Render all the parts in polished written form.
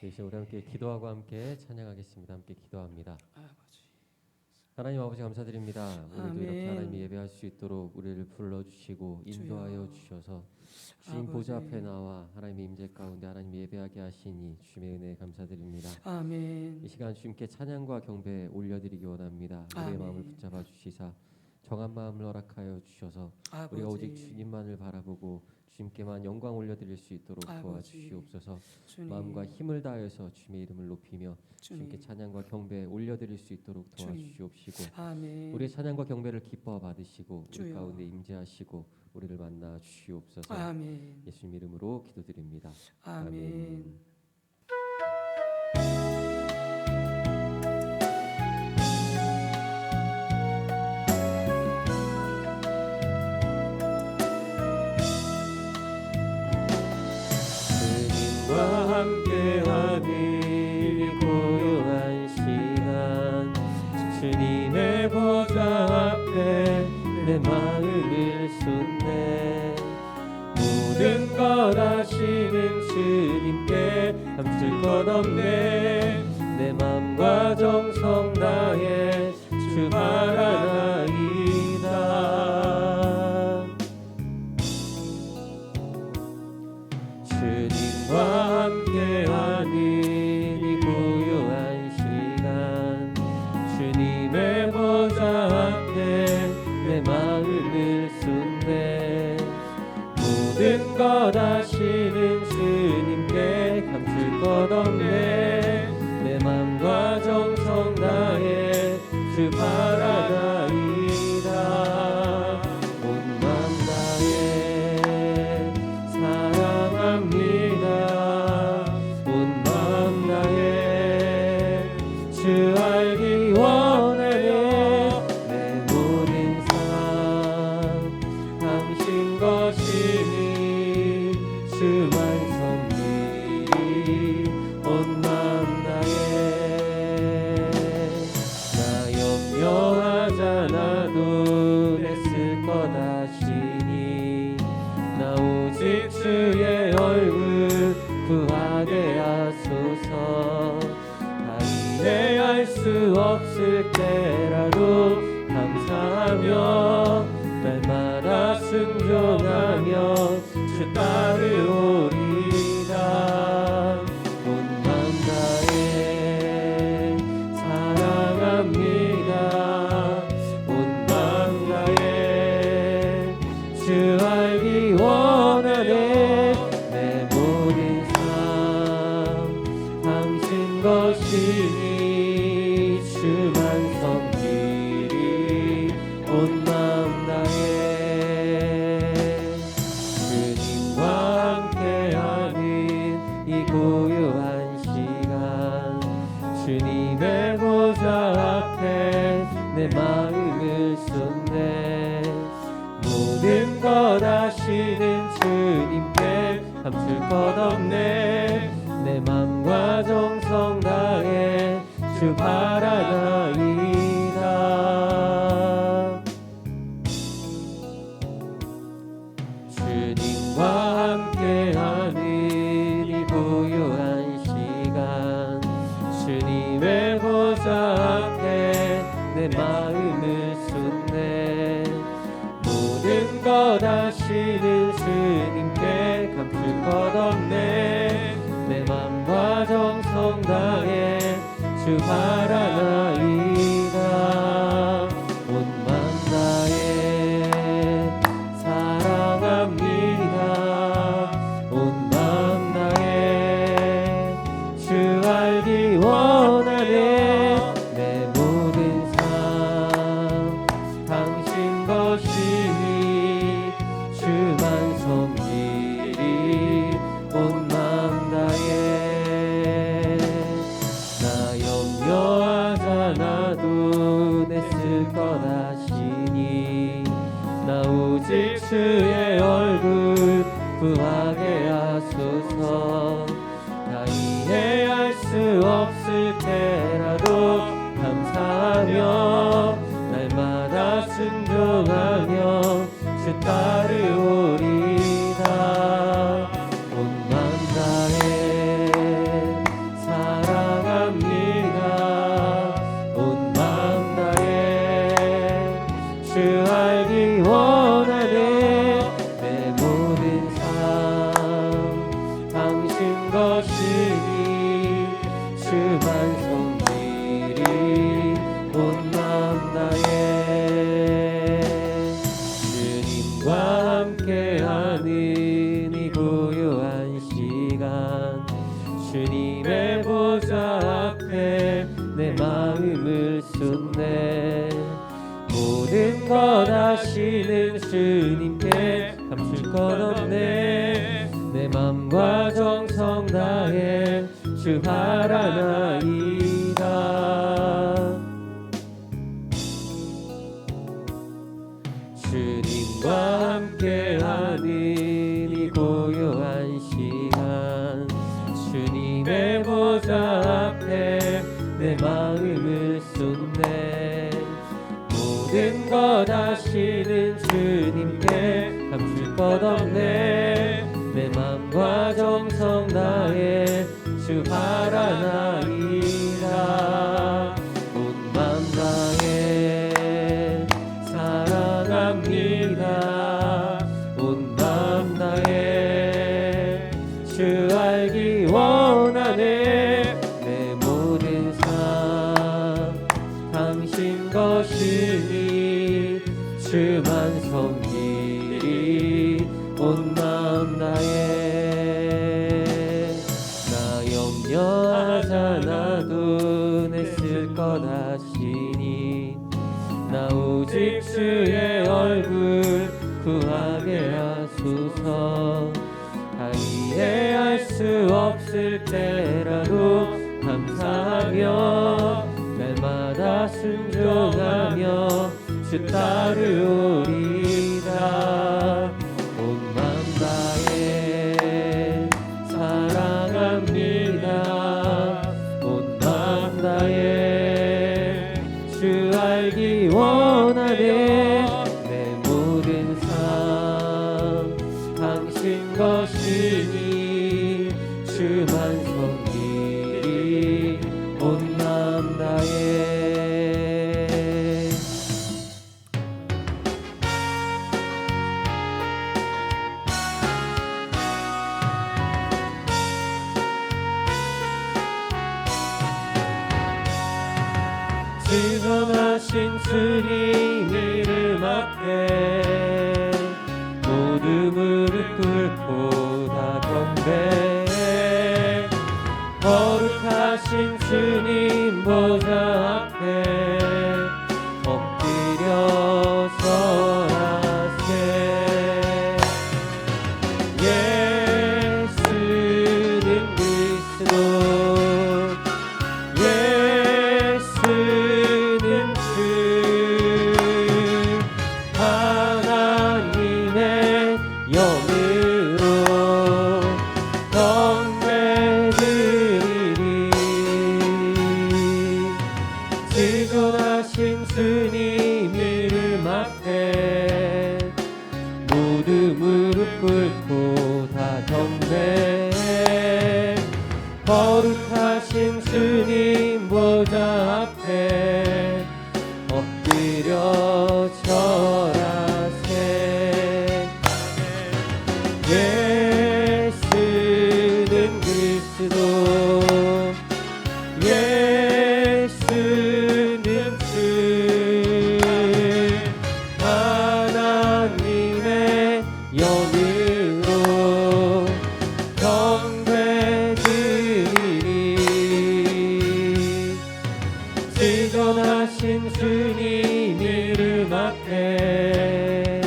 이제 우리 함께 기도하고 함께 찬양하겠습니다. 함께 기도합니다. 아버지. 하나님 아버지 감사드립니다. 오늘도 아멘. 이렇게 하나님 예배할 수 있도록 우리를 불러주시고 인도하여 주셔서 주님 보좌 아버지. 앞에 나와 하나님의 임재 가운데 하나님 예배하게 하시니 주님의 은혜에 감사드립니다. 아멘. 이 시간 주님께 찬양과 경배 올려드리기 원합니다. 우리의 아멘. 마음을 붙잡아 주시사 정한 마음을 허락하여 주셔서 아버지. 우리가 오직 주님만을 바라보고 주님께만 영광 올려드릴 수 있도록 아버지. 도와주시옵소서. 주님. 마음과 힘을 다해서 주님의 이름을 높이며 주님께 찬양과 경배 올려드릴 수 있도록 도와주시옵시고 아멘. 우리의 찬양과 경배를 기뻐 받으시고 우리 주여. 가운데 임재하시고 우리를 만나 주시옵소서. 아멘. 예수님 이름으로 기도드립니다. 아멘. 주님과 함께하는 고요한 시간 주님의 보좌 앞에 내 마음을 쏟네 모든 것 아시는 주님께 감출 것 없네 내 맘과 정성 다해 주 바라나이다 주님과 함께하는 이 고요한 시간 주님의 보좌 앞에 내 마음을 쏟네 모든 것 아시는 주님께 감출 것 없네 내 맘과 정성 다해 주 바라나이다 온 맘 다해 사랑합니다 온 맘 다해 주 알기 원하네 내 모든 삶 당신 것이니 주만 섬기리 온 맘 다해 나 염려하잖아도 애쓸 것 아시니 나 오직 주의 얼굴 구하게 하소서 다이내 알 수 없을 때라도 감사하며 날마다 순종하며 주 따르오리다 온 맘 다해 사랑합니다 온 맘 다해 주 알기 원하네 내 모든 삶 당신 것이니 주만 섬기리 온 맘 다해 주님과 함께하는 이 고요한 시간 주님의 보좌 앞에 내 마음을 쏟네 모든 것 아시는 주님께 감출 것 없네 내 맘과 정성 다해 주 바라나이다 주님과 함께하는 이 고요한 시간 주님의 보좌 앞에 내 마음을 쏟네 모든 것 아시는 주님께 감출 것 없네 내 맘과 정성 다해 주 바라나이다 온 맘 다해 사랑합니다 온 맘 다해 주 알기 원하네 내 모든 삶 당신 것이니 주만 섬기리 온 맘 다해 나 염려하잖아도 애쓸 것 아시니 나 오직 주의 얼굴 구하게 하소서 다 이해할 수 없을 때라도 감사하며 날마다 순종하며 주 따르오리다 온 맘 다해 주 알기 원하네. 내 모든 삶 당신 것이니 주만 섬기리 온 마음 다해. 주님과 함께하는 이 고요한 시간, 주님의 보좌 앞에 내 마음을 쏟네. 모든 것 아시는 주님께 감출 것 없네. 내 맘과 정성 다해 주 바라나이다. 주님과 함께하는 이 고요한 시간, 주님의 보좌 앞에 내 마음을 쏟네. 모든 것 아시는 주님께 감출 것 없네. 내 맘과 정성 다해 주 바라나이다. 온 맘 다해 사랑합니다. 온 맘 다해 주 알기 원하네. 내 모든 삶 당신 것이니 주만 섬기리 온 마음 다해. 나 염려하지 않아도 애쓸 것 아시니 나 오직 주의 얼굴 구하게 하소서. 다 이해할 수 없을 때라도 감사하며 날마다 순종하며 주 따르오리다. 온 맘 다해 사랑합니다. 온 맘 다해 주 알기 원하네. 내 모든 삶 당신 것이니 주만 섬기리 온 맘 다해. 지존하신 주님 이름 앞에 모두 무릎 꿇고 다 경배해. 거룩하신 주님 보좌 앞에 엎드려 절하세. 예수는 그리스도, 예수는 주, 하나님의 영으로 경배드리리. 지존하신 주님 이름 앞에 모두 무릎 꿇고 다 경배해. 거룩하신 주님 보좌 앞에 엎드려 절하세. 예수는 그리스도, 예수는 주, 하나님의 영으로 경배드리리. 지존하신 주님 이름 앞에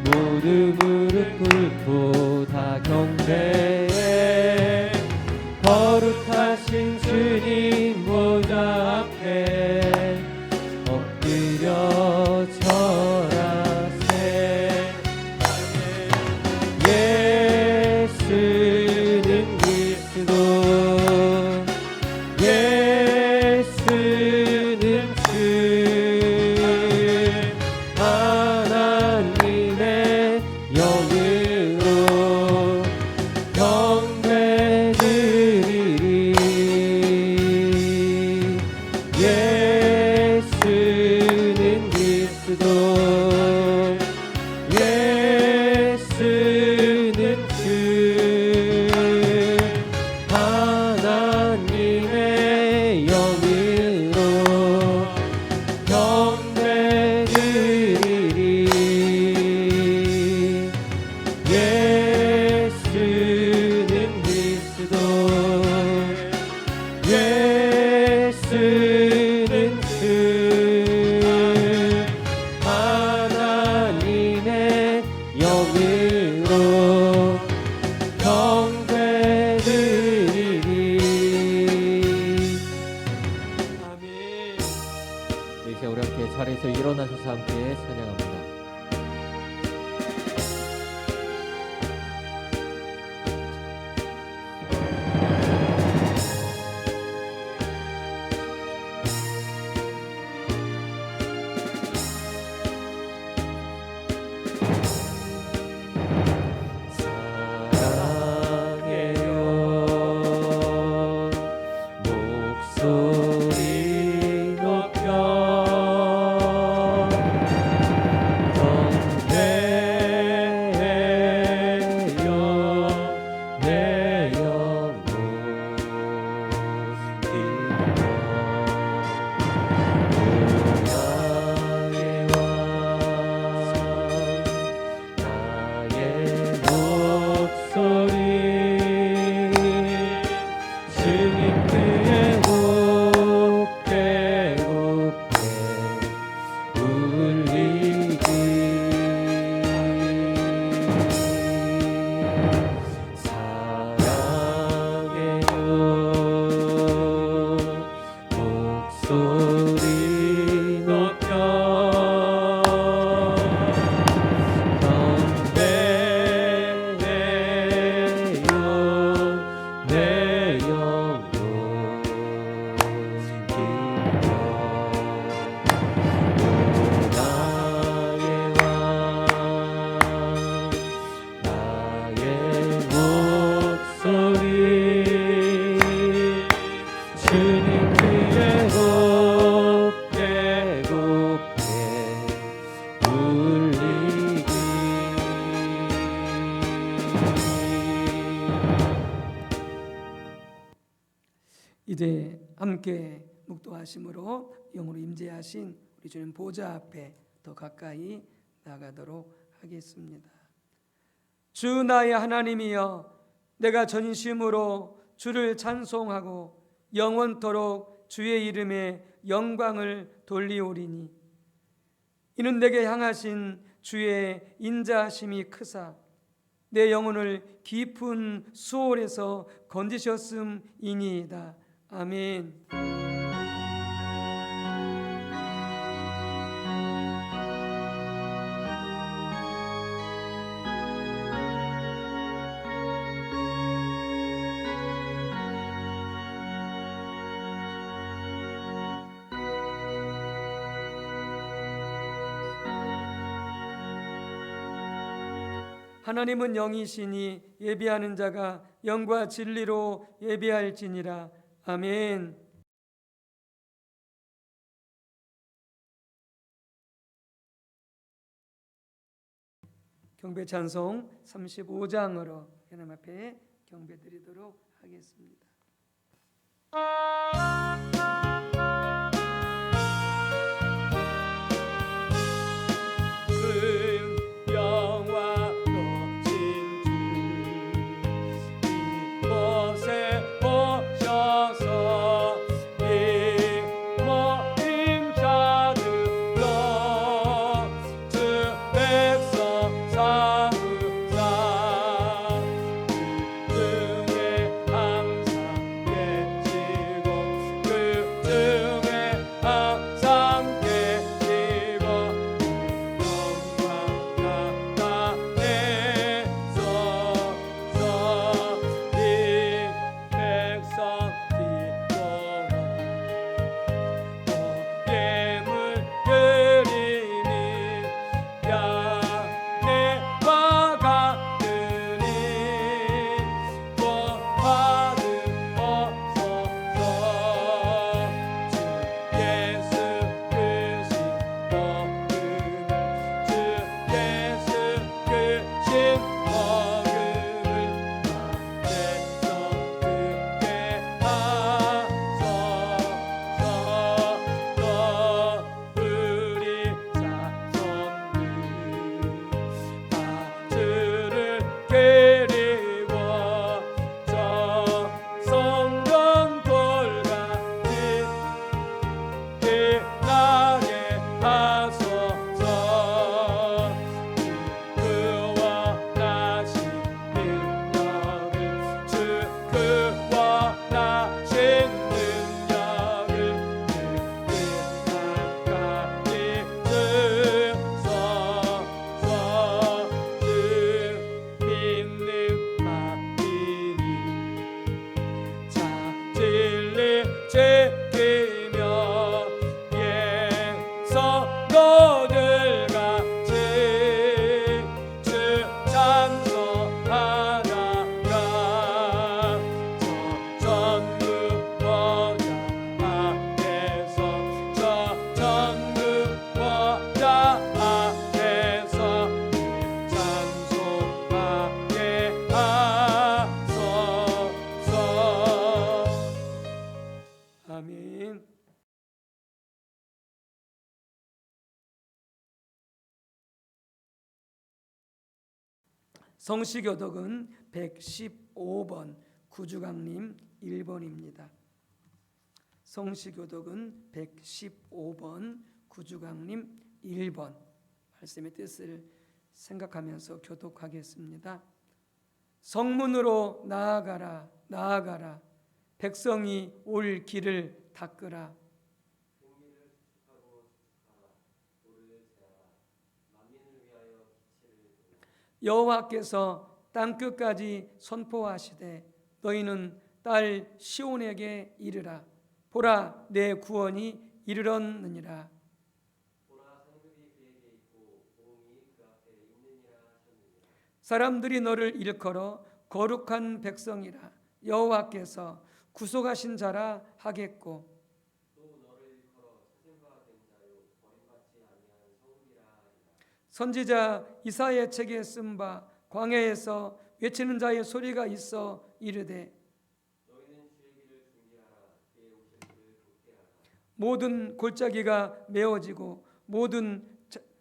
모두 무릎 꿇고 다 경배해. 거룩하신 주님 보좌 앞에 엎드려 절하세. 예수는 그리스도, 예수는 주, 하나님의 그리스도 예수는 주 하나님의 영으로 경배드리리 예수는 그리스도 예수는 주 하나님의 영으로 경배드리리. 아멘. 이제 우리 함께 자리에서 일어나셔서 함께 찬양합니다. 목소리 높여 경배해요 내 영혼 나의 왕 나의 목소리 주님께 곱게 곱게 울리기 사랑해요 목소리 높여 경배해요 내 영혼 기뻐 나의 왕 나의 목소리 주님 귀에 곱게 곱게 울리기 이제 함께 묵도하심으로 영으로 임재하신 우리 주님 보좌 앞에 더 가까이 나가도록 하겠습니다. 주 나의 하나님이여 내가 전심으로 주를 찬송하고 영원토록 주의 이름에 영광을 돌리오리니 이는 내게 향하신 주의 인자하심이 크사 내 영혼을 깊은 수월에서 건지셨음이니이다. 아멘. 하나님은 영이시니 예배하는 자가 영과 진리로 예배할지니라. 아멘. 경배 찬송 35장으로 하나님 앞에 경배드리도록 하겠습니다. 주 성시교독은 115번 구주강림 1번입니다. 성시교독은 115번 구주강림 1번 말씀의 뜻을 생각하면서 교독하겠습니다. 성문으로 나아가라 나아가라 백성이 올 길을 닦으라. 여호와께서 땅끝까지 선포하시되 너희는 딸 시온에게 이르라. 보라 내 구원이 이르렀느니라. 사람들이 너를 일컬어 거룩한 백성이라 여호와께서 구속하신 자라 하겠고 선지자 이사야의 책에 쓴 바 광야에서 외치는 자의 소리가 있어 이르되 모든 골짜기가 메어지고 모든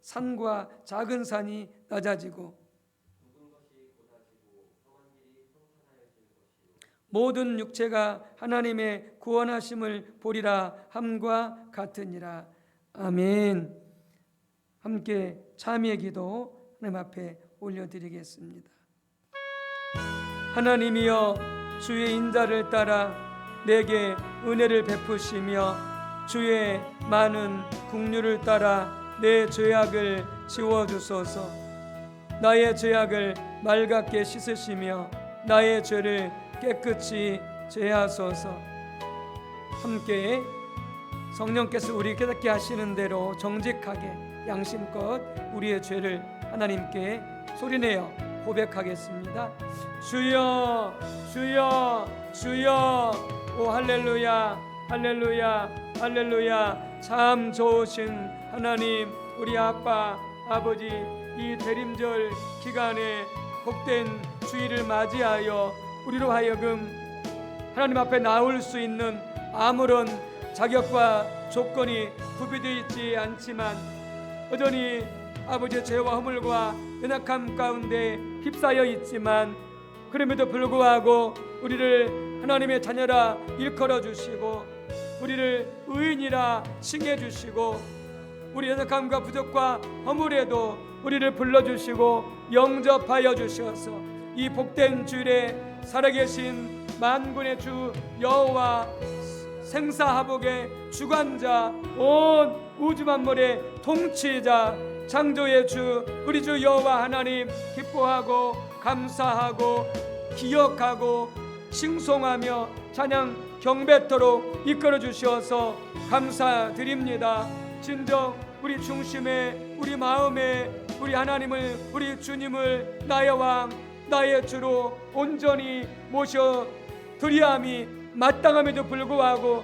산과 작은 산이 낮아지고 모든 육체가 하나님의 구원하심을 보리라 함과 같으니라. 아멘. 함께 참여의 기도 하나님 앞에 올려드리겠습니다. 하나님이여 주의 인자를 따라 내게 은혜를 베푸시며 주의 많은 긍휼을 따라 내 죄악을 지워주소서. 나의 죄악을 맑게 씻으시며 나의 죄를 깨끗이 제하소서. 함께 성령께서 우리 깨닫게 하시는 대로 정직하게 양심껏 우리의 죄를 하나님께 소리내어 고백하겠습니다. 주여 주여 주여. 오 할렐루야 할렐루야 할렐루야. 참 좋으신 하나님, 우리 아빠 아버지, 이 대림절 기간에 복된 주일을 맞이하여 우리로 하여금 하나님 앞에 나올 수 있는 아무런 자격과 조건이 구비되어 있지 않지만 여전히 아버지의 죄와 허물과 연약함 가운데 휩싸여 있지만 그럼에도 불구하고 우리를 하나님의 자녀라 일컬어 주시고 우리를 의인이라 칭해 주시고 우리 연약함과 부족과 허물에도 우리를 불러주시고 영접하여 주셔서 이 복된 주일에 살아계신 만군의 주 여호와 생사하복의 주관자 온 우주 만물의 통치자 창조의 주 우리 주 여호와 하나님 기뻐하고 감사하고 기억하고 칭송하며 찬양 경배토록 이끌어 주셔서 감사드립니다. 진정 우리 중심에 우리 마음에 우리 하나님을 우리 주님을 나의 왕 나의 주로 온전히 모셔 드리함이 마땅함에도 불구하고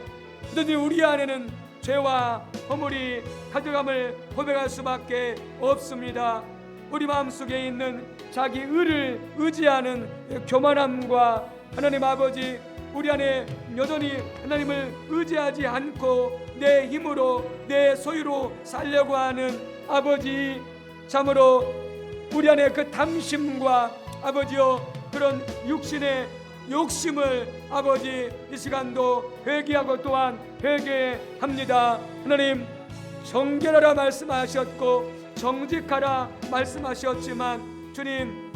여전히 우리 안에는 죄와 허물이 가득함을 고백할 수밖에 없습니다. 우리 마음속에 있는 자기 의를 의지하는 교만함과 하나님 아버지 우리 안에 여전히 하나님을 의지하지 않고 내 힘으로 내 소유로 살려고 하는 아버지 참으로 우리 안에 그 탐심과 아버지여 그런 육신의 욕심을 아버지 이 시간도 회개하고 또한 회개합니다. 하나님 정결하라 말씀하셨고 정직하라 말씀하셨지만 주님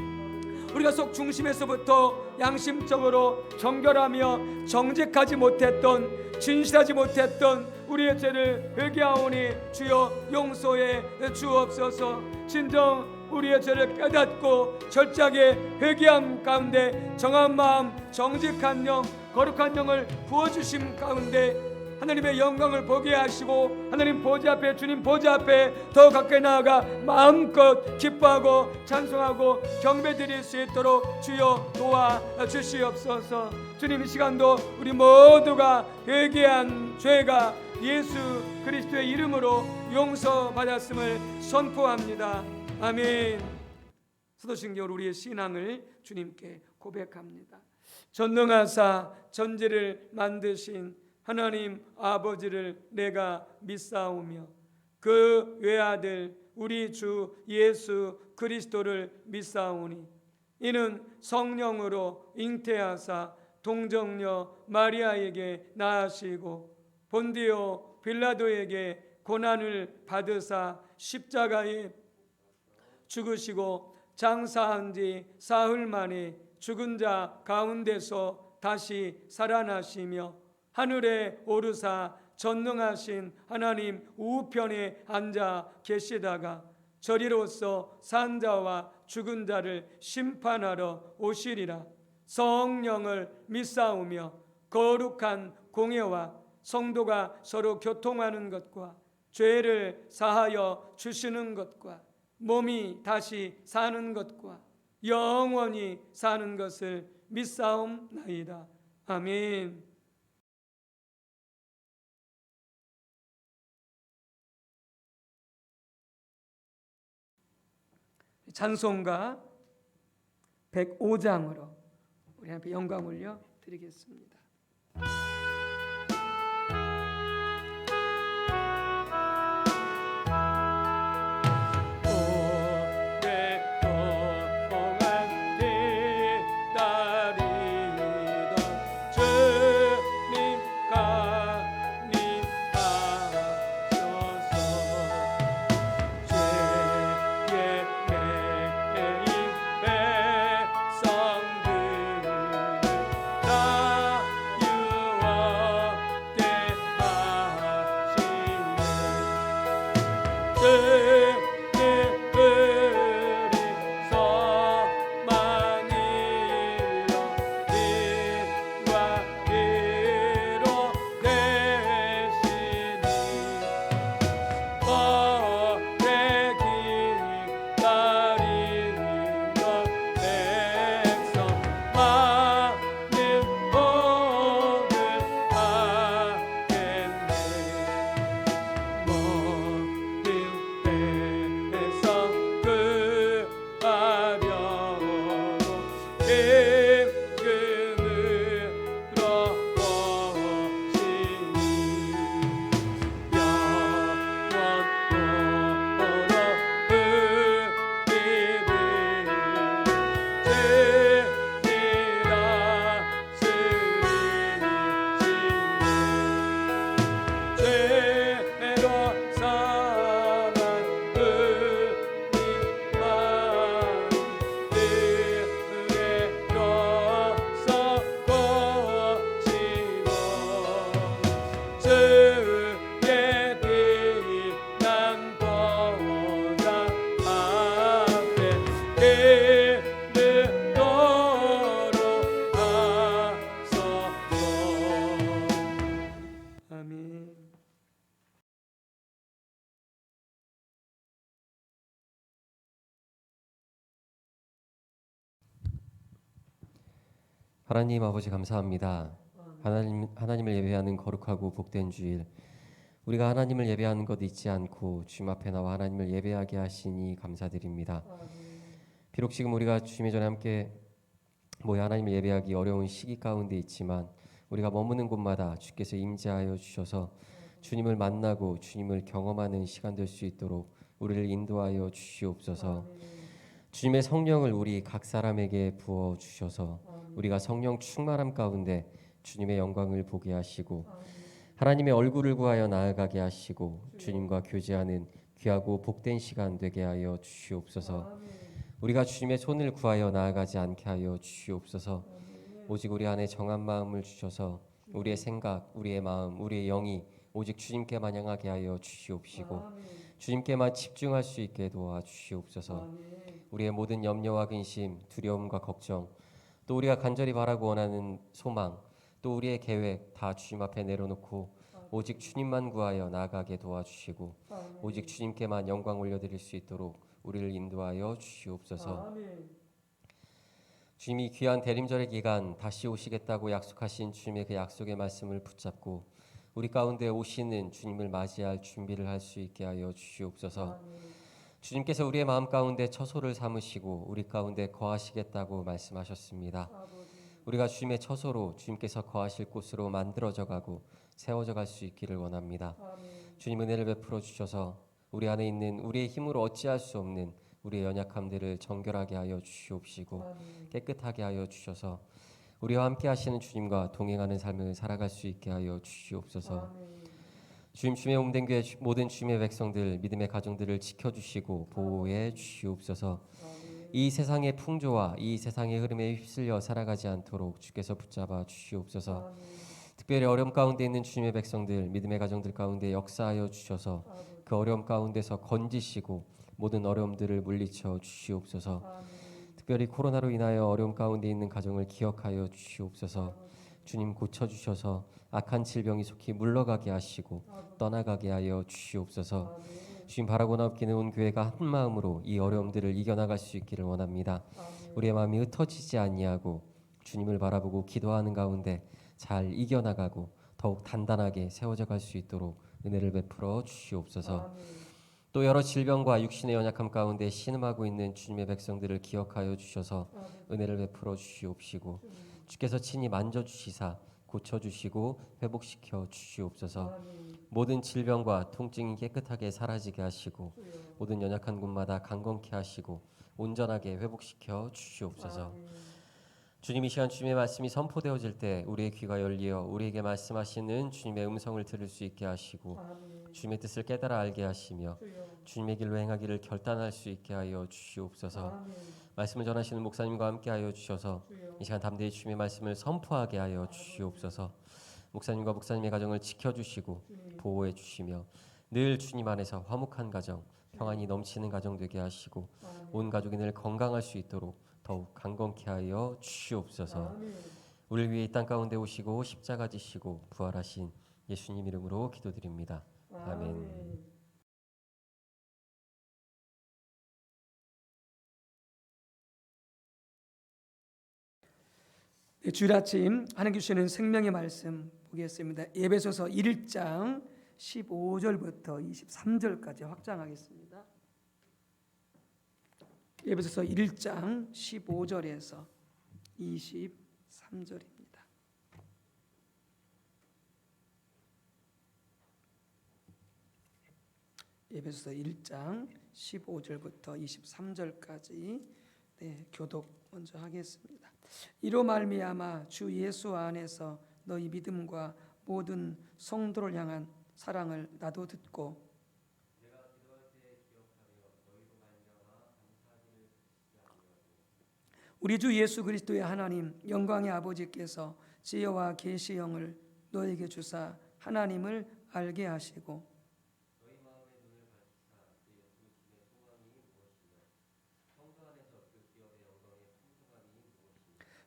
우리가 속 중심에서부터 양심적으로 정결하며 정직하지 못했던 진실하지 못했던 우리의 죄를 회개하오니 주여 용서해 주옵소서. 진정 우리의 죄를 깨닫고 철저하게 회개함 가운데 정한 마음 정직한 영 거룩한 영을 부어주심 가운데 하나님의 영광을 보게 하시고 하나님 보좌 앞에 주님 보좌 앞에 더 가까이 나아가 마음껏 기뻐하고 찬송하고 경배드릴 수 있도록 주여 도와주시옵소서. 주님 이 시간도 우리 모두가 회개한 죄가 예수 그리스도의 이름으로 용서받았음을 선포합니다. 아멘. 사도신경 우리의 신앙을 주님께 고백합니다. 전능하사 전지를 만드신 하나님 아버지를 내가 믿사오며 그 외아들 우리 주 예수 그리스도를 믿사오니 이는 성령으로 잉태하사 동정녀 마리아에게 낳으시고 본디오 빌라도에게 고난을 받으사 십자가에 죽으시고 장사한 지 사흘 만에 죽은 자 가운데서 다시 살아나시며 하늘에 오르사 전능하신 하나님 우편에 앉아 계시다가 저리로서 산 자와 죽은 자를 심판하러 오시리라. 성령을 믿사오며 거룩한 공예와 성도가 서로 교통하는 것과 죄를 사하여 주시는 것과 몸이 다시 사는 것과 영원히 사는 것을 믿사옵나이다. 아멘. 찬송가 105장으로 우리 함께 영광 올려 드리겠습니다. 하나님 아버지 감사합니다. 하나님을 예배하는 거룩하고 복된 주일, 우리가 하나님을 예배하는 것 잊지 않고 주님 앞에 나와 하나님을 예배하게 하시니 감사드립니다. 비록 지금 우리가 주님의 전에 함께 모여 하나님을 예배하기 어려운 시기 가운데 있지만 우리가 머무는 곳마다 주께서 임재하여 주셔서 주님을 만나고 주님을 경험하는 시간 될 수 있도록 우리를 인도하여 주시옵소서. 주님의 성령을 우리 각 사람에게 부어 주셔서 우리가 성령 충만함 가운데 주님의 영광을 보게 하시고 하나님의 얼굴을 구하여 나아가게 하시고 주님과 교제하는 귀하고 복된 시간 되게 하여 주시옵소서. 우리가 주님의 손을 구하여 나아가지 않게 하여 주시옵소서. 오직 우리 안에 정한 마음을 주셔서 우리의 생각, 우리의 마음, 우리의 영이 오직 주님께만 향하게 하여 주시옵시고 주님께만 집중할 수 있게 도와주시옵소서. 우리의 모든 염려와 근심, 두려움과 걱정, 또 우리가 간절히 바라고 원하는 소망, 또 우리의 계획 다 주님 앞에 내려놓고 오직 주님만 구하여 나아가게 도와주시고 오직 주님께만 영광 올려드릴 수 있도록 우리를 인도하여 주시옵소서. 주님이 귀한 대림절의 기간 다시 오시겠다고 약속하신 주님의 그 약속의 말씀을 붙잡고 우리 가운데 오시는 주님을 맞이할 준비를 할 수 있게 하여 주시옵소서. 주님께서 우리의 마음 가운데 처소를 삼으시고 우리 가운데 거하시겠다고 말씀하셨습니다. 우리가 주님의 처소로 주님께서 거하실 곳으로 만들어져 가고 세워져 갈 수 있기를 원합니다. 주님 은혜를 베풀어 주셔서 우리 안에 있는 우리의 힘으로 어찌할 수 없는 우리의 연약함들을 정결하게 하여 주시옵시고 깨끗하게 하여 주셔서 우리와 함께 하시는 주님과 동행하는 삶을 살아갈 수 있게 하여 주시옵소서. 주님의 몸된 교회 모든 주님의 백성들 믿음의 가정들을 지켜주시고 보호해 주시옵소서. 이 세상의 풍조와 이 세상의 흐름에 휩쓸려 살아가지 않도록 주께서 붙잡아 주시옵소서. 특별히 어려움 가운데 있는 주님의 백성들 믿음의 가정들 가운데 역사하여 주셔서 그 어려움 가운데서 건지시고 모든 어려움들을 물리쳐 주시옵소서. 특별히 코로나로 인하여 어려움 가운데 있는 가정을 기억하여 주시옵소서. 주님 고쳐주셔서 악한 질병이 속히 물러가게 하시고 떠나가게 하여 주시옵소서. 주님 바라고 없기는 온 교회가 한 마음으로 이 어려움들을 이겨나갈 수 있기를 원합니다. 우리의 마음이 흩어지지 아니하고 주님을 바라보고 기도하는 가운데 잘 이겨나가고 더욱 단단하게 세워져 갈 수 있도록 은혜를 베풀어 주시옵소서. 또 여러 질병과 육신의 연약함 가운데 신음하고 있는 주님의 백성들을 기억하여 주셔서 은혜를 베풀어 주시옵시고 주께서 친히 만져주시사 고쳐주시고 회복시켜 주시옵소서. 모든 질병과 통증이 깨끗하게 사라지게 하시고 모든 연약한 곳마다 강건케 하시고 온전하게 회복시켜 주시옵소서. 주님 이 시간 주님의 말씀이 선포되어질 때 우리의 귀가 열리어 우리에게 말씀하시는 주님의 음성을 들을 수 있게 하시고 주님의 뜻을 깨달아 알게 하시며 주님의 길로 행하기를 결단할 수 있게 하여 주시옵소서. 말씀을 전하시는 목사님과 함께 하여 주셔서 이 시간 담대히 주님의 말씀을 선포하게 하여 주시옵소서. 목사님과 목사님의 가정을 지켜주시고 보호해 주시며 늘 주님 안에서 화목한 가정, 평안이 넘치는 가정 되게 하시고 온 가족이 늘 건강할 수 있도록 더욱 강건케 하여 주시옵소서. 우리를 위해 이 땅 가운데 오시고 십자가 지시고 부활하신 예수님 이름으로 기도드립니다. 아멘. 네, 주일 아침 하나님 주시는 생명의 말씀 보겠습니다. 에베소서 1장 15절부터 23절까지 확장하겠습니다. 에베소서 1장 15절에서 23절입니다. 에베소서 1장 15절부터 23절까지 교독 먼저 하겠습니다. 이로 말미암아 주 예수 안에서 너희 믿음과 모든 성도를 향한 사랑을 나도 듣고 우리 주 예수 그리스도의 하나님 영광의 아버지께서 지혜와 계시의 영을 너에게 주사 하나님을 알게 하시고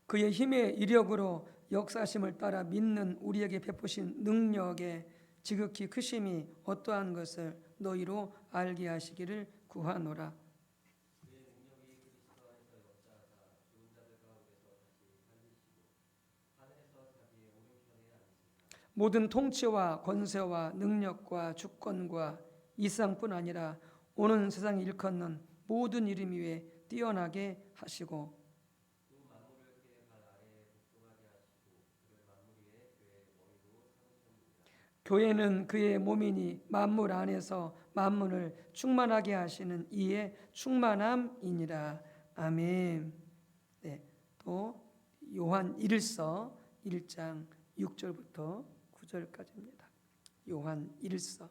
그의 힘의 이력으로 역사심을 따라 믿는 우리에게 베푸신 능력의 지극히 크심이 어떠한 것을 너희로 알게 하시기를 구하노라. 모든 통치와 권세와 능력과 주권과 이상뿐 아니라 오는 세상 일컫는 모든 이름 위에 뛰어나게 하시고 교회는 그의 몸이니 만물 안에서 만물을 충만하게 하시는 이의 충만함이니라. 아멘. 네, 또 요한 1서 1장 6절부터 9절까지입니다. 요한 1서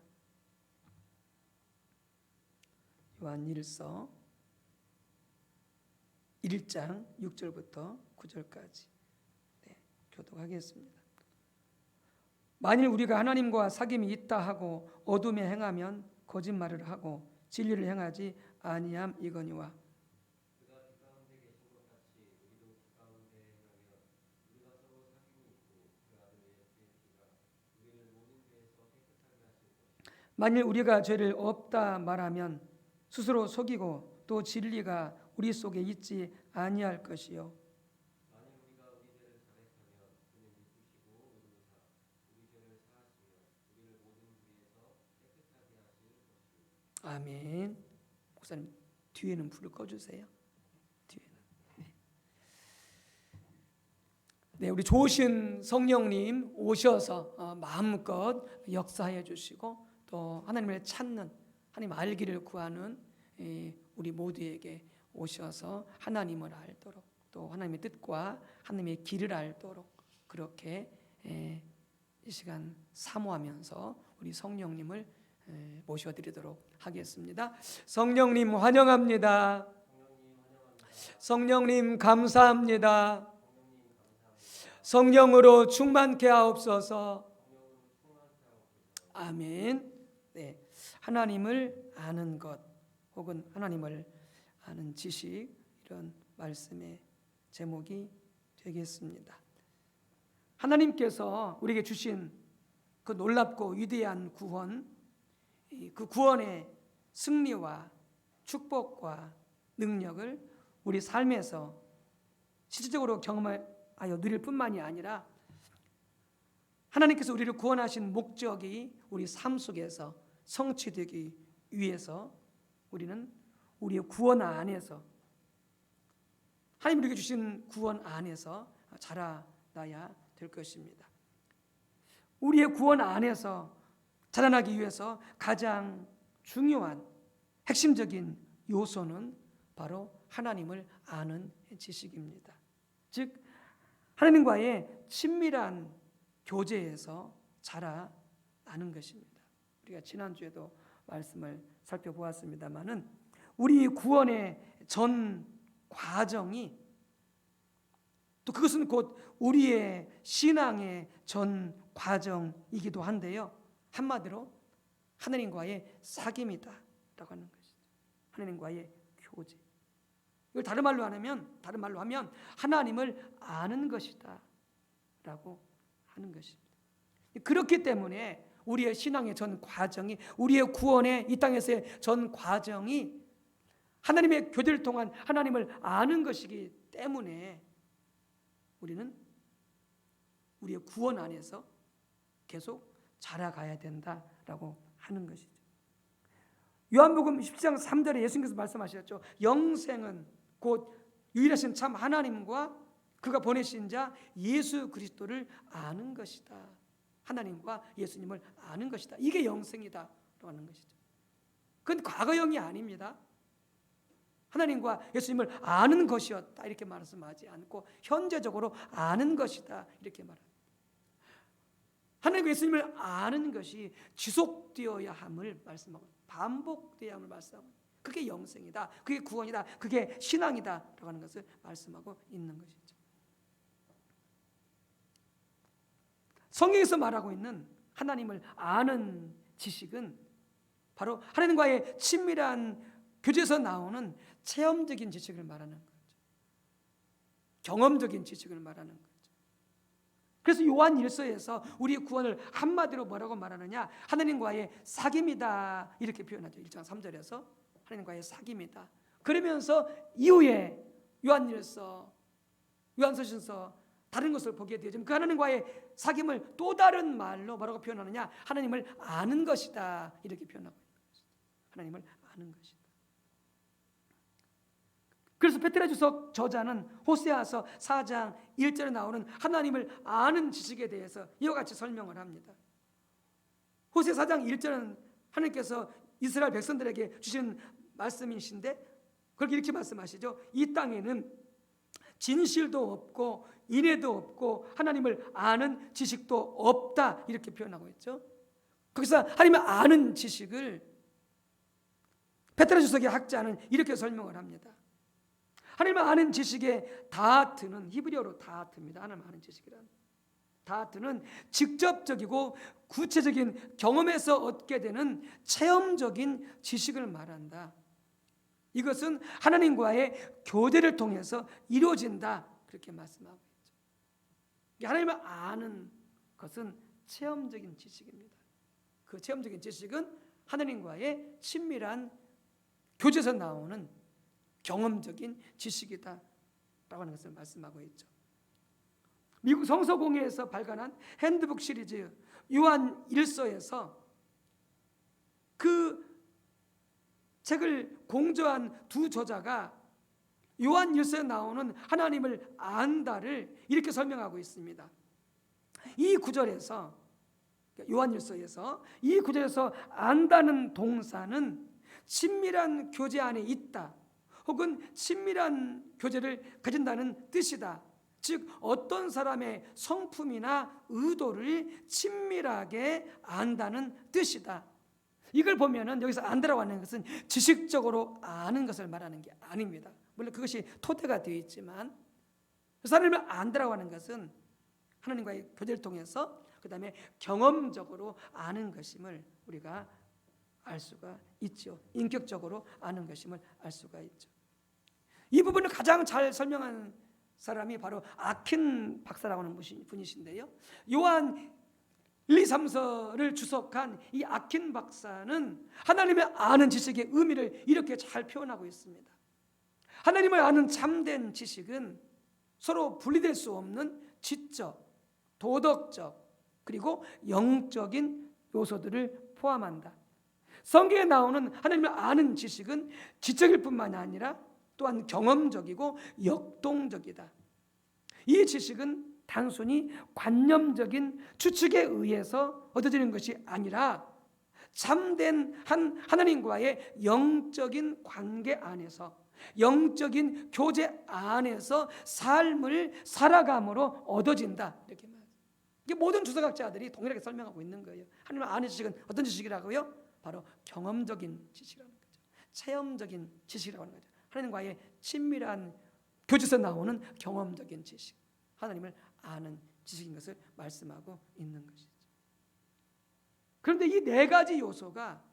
1장 6절부터 9절까지 교독하겠습니다. 만일 우리가 하나님과 사귐이 있다 하고 어둠에 행하면 거짓말을 하고 진리를 행하지 아니함 이거니와 만일 우리가 죄를 없다 말하면 스스로 속이고 또 진리가 우리 속에 있지 아니할 것이요 아멘. 목사님 뒤에는 불을 꺼주세요. 뒤에는. 네, 우리 좋으신 성령님 오셔서 마음껏 역사해 주시고 또 하나님을 찾는 하나님 알기를 구하는 우리 모두에게 오셔서 하나님을 알도록, 또 하나님의 뜻과 하나님의 길을 알도록 그렇게 이 시간 사모하면서 우리 성령님을 모셔드리도록 하겠습니다. 성령님 환영합니다. 성령님 감사합니다. 성령으로 충만케 하옵소서. 아멘. 네, 하나님을 아는 것 혹은 하나님을 아는 지식, 이런 말씀의 제목이 되겠습니다. 하나님께서 우리에게 주신 그 놀랍고 위대한 구원, 그 구원의 승리와 축복과 능력을 우리 삶에서 실질적으로 경험하여 누릴 뿐만이 아니라 하나님께서 우리를 구원하신 목적이 우리 삶 속에서 성취되기 위해서 우리는 우리의 구원 안에서, 하나님 우리에게 주신 구원 안에서 자라나야 될 것입니다. 우리의 구원 안에서 자라나기 위해서 가장 중요한 핵심적인 요소는 바로 하나님을 아는 지식입니다. 즉 하나님과의 친밀한 교제에서 자라나는 것입니다. 우리가 지난주에도 말씀을 살펴보았습니다마는 우리 구원의 전 과정이, 또 그것은 곧 우리의 신앙의 전 과정이기도 한데요, 한마디로 하나님과의 사귐이다라고 하는 것이죠. 하나님과의 교제. 이걸 다른 말로 하면 하나님을 아는 것이다라고 하는 것입니다. 그렇기 때문에 우리의 신앙의 전 과정이, 우리의 구원의 이 땅에서의 전 과정이 하나님의 교제를 통한 하나님을 아는 것이기 때문에 우리는 우리의 구원 안에서 계속 자라가야 된다라고 하는 것이죠. 요한복음 17장 3절에 예수님께서 말씀하셨죠. 영생은 곧 유일하신 참 하나님과 그가 보내신 자 예수 그리스도를 아는 것이다. 하나님과 예수님을 아는 것이다. 이게 영생이다라고 하는 것이죠. 그건 과거형이 아닙니다. 하나님과 예수님을 아는 것이었다 이렇게 말씀하지 않고 현재적으로 아는 것이다 이렇게 말합니다. 하나님과 예수님을 아는 것이 지속되어야 함을 말씀하고, 반복되어야 함을 말씀하고, 그게 영생이다, 그게 구원이다, 그게 신앙이다라고 하는 것을 말씀하고 있는 것이죠. 성경에서 말하고 있는 하나님을 아는 지식은 바로 하나님과의 친밀한 교제에서 나오는 체험적인 지식을 말하는 거죠. 경험적인 지식을 말하는 거죠. 그래서 요한 1서에서 우리의 구원을 한마디로 뭐라고 말하느냐, 하나님과의 사귐이다 이렇게 표현하죠. 1장 3절에서 하나님과의 사귐이다. 그러면서 이후에 요한 1서, 요한서신서 다른 것을 보게 되죠. 그 하나님과의 사귐을 또 다른 말로 뭐라고 표현하느냐, 하나님을 아는 것이다 이렇게 표현하고 있는 것이죠. 하나님을 아는 것이다. 그래서 베드로전서 저자는 호세아서 4장 1절에 나오는 하나님을 아는 지식에 대해서 이와 같이 설명을 합니다. 호세 4장 1절은 하나님께서 이스라엘 백성들에게 주신 말씀이신데 그렇게 이렇게 말씀하시죠. 이 땅에는 진실도 없고 인애도 없고 하나님을 아는 지식도 없다 이렇게 표현하고 있죠. 거기서 하나님을 아는 지식을 베드로전서의 학자는 이렇게 설명을 합니다. 하나님을 아는 지식의 다트는 히브리어로 다트입니다. 하나님을 아는 지식이란 다트는 직접적이고 구체적인 경험에서 얻게 되는 체험적인 지식을 말한다. 이것은 하나님과의 교제를 통해서 이루어진다 그렇게 말씀하고 있죠. 하나님을 아는 것은 체험적인 지식입니다. 그 체험적인 지식은 하나님과의 친밀한 교제에서 나오는 경험적인 지식이다라고 하는 것을 말씀하고 있죠. 미국 성서공회에서 발간한 핸드북 시리즈 요한 1서에서 그 책을 공저한 두 저자가 요한 1서에 나오는 하나님을 안다를 이렇게 설명하고 있습니다. 이 구절에서, 요한 1서에서 이 구절에서 안다는 동사는 친밀한 교제 안에 있다, 혹은 친밀한 교제를 가진다는 뜻이다. 즉 어떤 사람의 성품이나 의도를 친밀하게 안다는 뜻이다. 이걸 보면은 여기서 안다라고 하는 것은 지식적으로 아는 것을 말하는 게 아닙니다. 물론 그것이 토대가 되어 있지만, 그 사람을 안다라고 하는 것은 하나님과의 교제를 통해서 그 다음에 경험적으로 아는 것임을 우리가 알 수가 있죠. 인격적으로 아는 것임을 알 수가 있죠. 이 부분을 가장 잘 설명한 사람이 바로 아킨 박사라고 하는 분이신데요, 요한 1, 2, 3서를 주석한 이 아킨 박사는 하나님의 아는 지식의 의미를 이렇게 잘 표현하고 있습니다. 하나님을 아는 참된 지식은 서로 분리될 수 없는 지적, 도덕적, 그리고 영적인 요소들을 포함한다. 성경에 나오는 하나님을 아는 지식은 지적일 뿐만 아니라 또한 경험적이고 역동적이다. 이 지식은 단순히 관념적인 추측에 의해서 얻어지는 것이 아니라 참된 하나님과의 영적인 관계 안에서, 영적인 교제 안에서 삶을 살아감으로 얻어진다, 이렇게 말합니다. 이게 모든 주석학자들이 동일하게 설명하고 있는 거예요. 하나님을 아는 지식은 어떤 지식이라고요? 바로 경험적인 지식이라는 거죠. 체험적인 지식이라고 하는 거죠. 하나님과의 친밀한 교제에서 나오는 경험적인 지식, 하나님을 아는 지식인 것을 말씀하고 있는 것이죠. 그런데 이 네 가지 요소가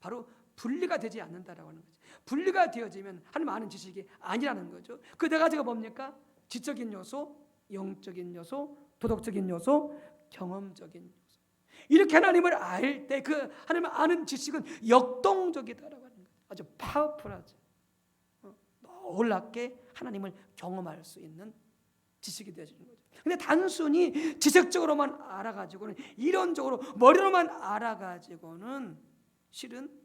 바로 분리가 되지 않는다라고 하는 거죠. 분리가 되어지면 하나님 아는 지식이 아니라는 거죠. 그 네 가지가 뭡니까? 지적인 요소, 영적인 요소, 도덕적인 요소, 경험적인 요소. 이렇게 하나님을 알 때 그 하나님을 아는 지식은 역동적이다라고 하는 거죠. 아주 파워풀하죠. 놀랍게 하나님을 경험할 수 있는 지식이 되어지는 거죠. 근데 단순히 지식적으로만 알아가지고는, 이론적으로 머리로만 알아가지고는 실은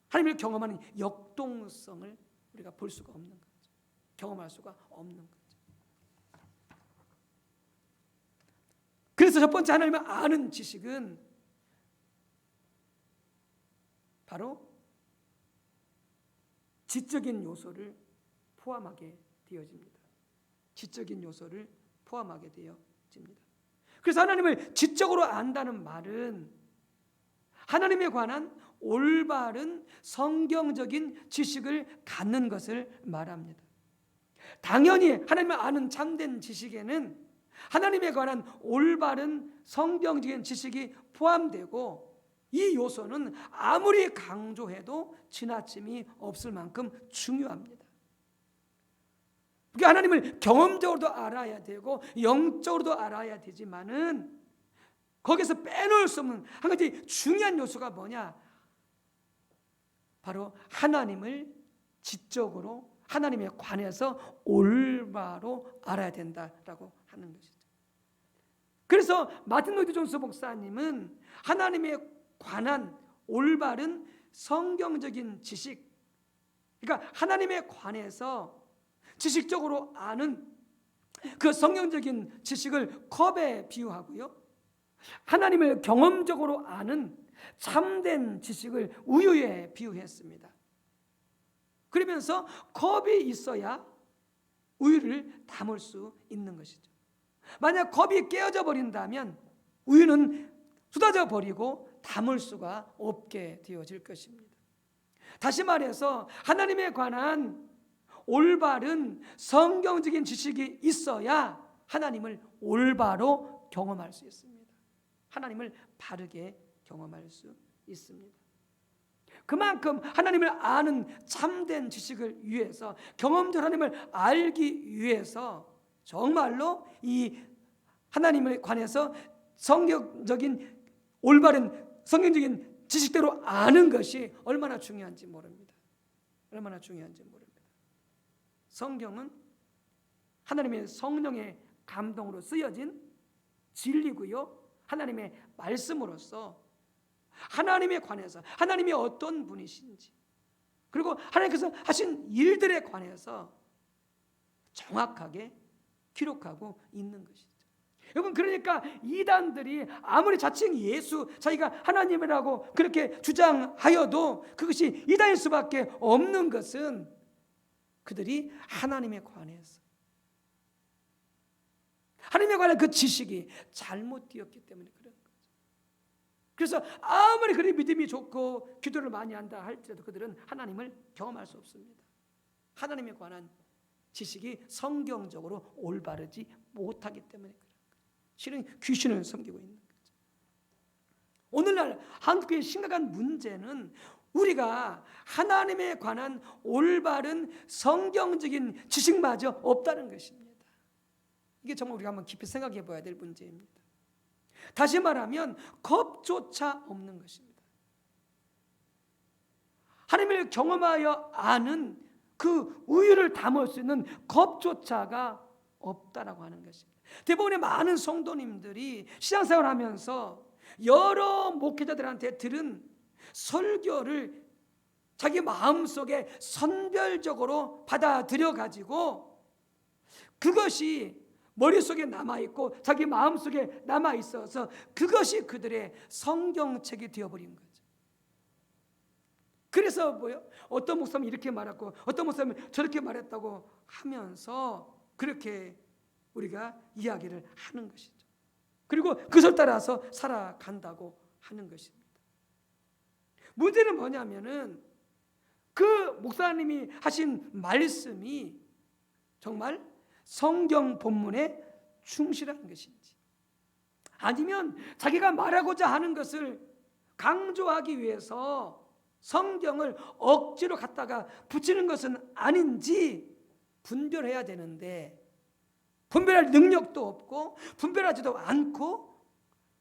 하나님을 경험하는 역동성을 우리가 볼 수가 없는 거죠. 경험할 수가 없는 거죠. 그래서 첫 번째 하나님을 아는 지식은 바로 지적인 요소를 포함하게 되어집니다. 지적인 요소를 포함하게 되어집니다. 그래서 하나님을 지적으로 안다는 말은 하나님에 관한 올바른 성경적인 지식을 갖는 것을 말합니다. 당연히 하나님을 아는 참된 지식에는 하나님에 관한 올바른 성경적인 지식이 포함되고, 이 요소는 아무리 강조해도 지나침이 없을 만큼 중요합니다. 그러니까 하나님을 경험적으로도 알아야 되고 영적으로도 알아야 되지만은 거기서 빼놓을 수 없는 한 가지 중요한 요소가 뭐냐? 바로 하나님을 지적으로, 하나님에 관해서 올바로 알아야 된다라고 하는 것이죠. 그래서 마틴 로이드 존스 목사님은 하나님에 관한 올바른 성경적인 지식, 그러니까 하나님에 관해서 지식적으로 아는 그 성경적인 지식을 컵에 비유하고요, 하나님을 경험적으로 아는 참된 지식을 우유에 비유했습니다. 그러면서 컵이 있어야 우유를 담을 수 있는 것이죠. 만약 컵이 깨어져 버린다면 우유는 쏟아져 버리고 담을 수가 없게 되어질 것입니다. 다시 말해서 하나님에 관한 올바른 성경적인 지식이 있어야 하나님을 올바로 경험할 수 있습니다. 하나님을 바르게 경험할 수 있습니다. 그만큼 하나님을 아는 참된 지식을 위해서, 경험적 하나님을 알기 위해서 정말로 이 하나님에 관해서 성경적인 올바른 성경적인 지식대로 아는 것이 얼마나 중요한지 모릅니다. 얼마나 중요한지 모릅니다. 성경은 하나님의 성령의 감동으로 쓰여진 진리고요, 하나님의 말씀으로서 하나님에 관해서, 하나님이 어떤 분이신지, 그리고 하나님께서 하신 일들에 관해서 정확하게 기록하고 있는 것이죠. 여러분, 그러니까 이단들이 아무리 자칭 예수, 자기가 하나님이라고 그렇게 주장하여도 그것이 이단일 수밖에 없는 것은 그들이 하나님에 관해서, 하나님에 관한 그 지식이 잘못되었기 때문에 그런 거죠. 그래서 아무리 그리 믿음이 좋고 기도를 많이 한다 할지라도 그들은 하나님을 경험할 수 없습니다. 하나님에 관한 지식이 성경적으로 올바르지 못하기 때문에 그런 거예요. 실은 귀신을 섬기고 있는 거죠. 오늘날 한국의 심각한 문제는 우리가 하나님에 관한 올바른 성경적인 지식마저 없다는 것입니다. 이게 정말 우리가 한번 깊이 생각해 봐야 될 문제입니다. 다시 말하면 겁조차 없는 것입니다. 하나님을 경험하여 아는 그 우유를 담을 수 있는 겁조차가 없다라고 하는 것입니다. 대부분의 많은 성도님들이 신앙생활을 하면서 여러 목회자들한테 들은 설교를 자기 마음속에 선별적으로 받아들여 가지고 그것이 머릿속에 남아있고 자기 마음속에 남아있어서 그것이 그들의 성경책이 되어버린 거죠. 그래서 뭐요? 어떤 목사님은 이렇게 말했고 어떤 목사님은 저렇게 말했다고 하면서 그렇게 우리가 이야기를 하는 것이죠. 그리고 그것을 따라서 살아간다고 하는 것입니다. 문제는 뭐냐면은 그 목사님이 하신 말씀이 정말 성경 본문에 충실한 것인지, 아니면 자기가 말하고자 하는 것을 강조하기 위해서 성경을 억지로 갖다가 붙이는 것은 아닌지 분별해야 되는데 분별할 능력도 없고 분별하지도 않고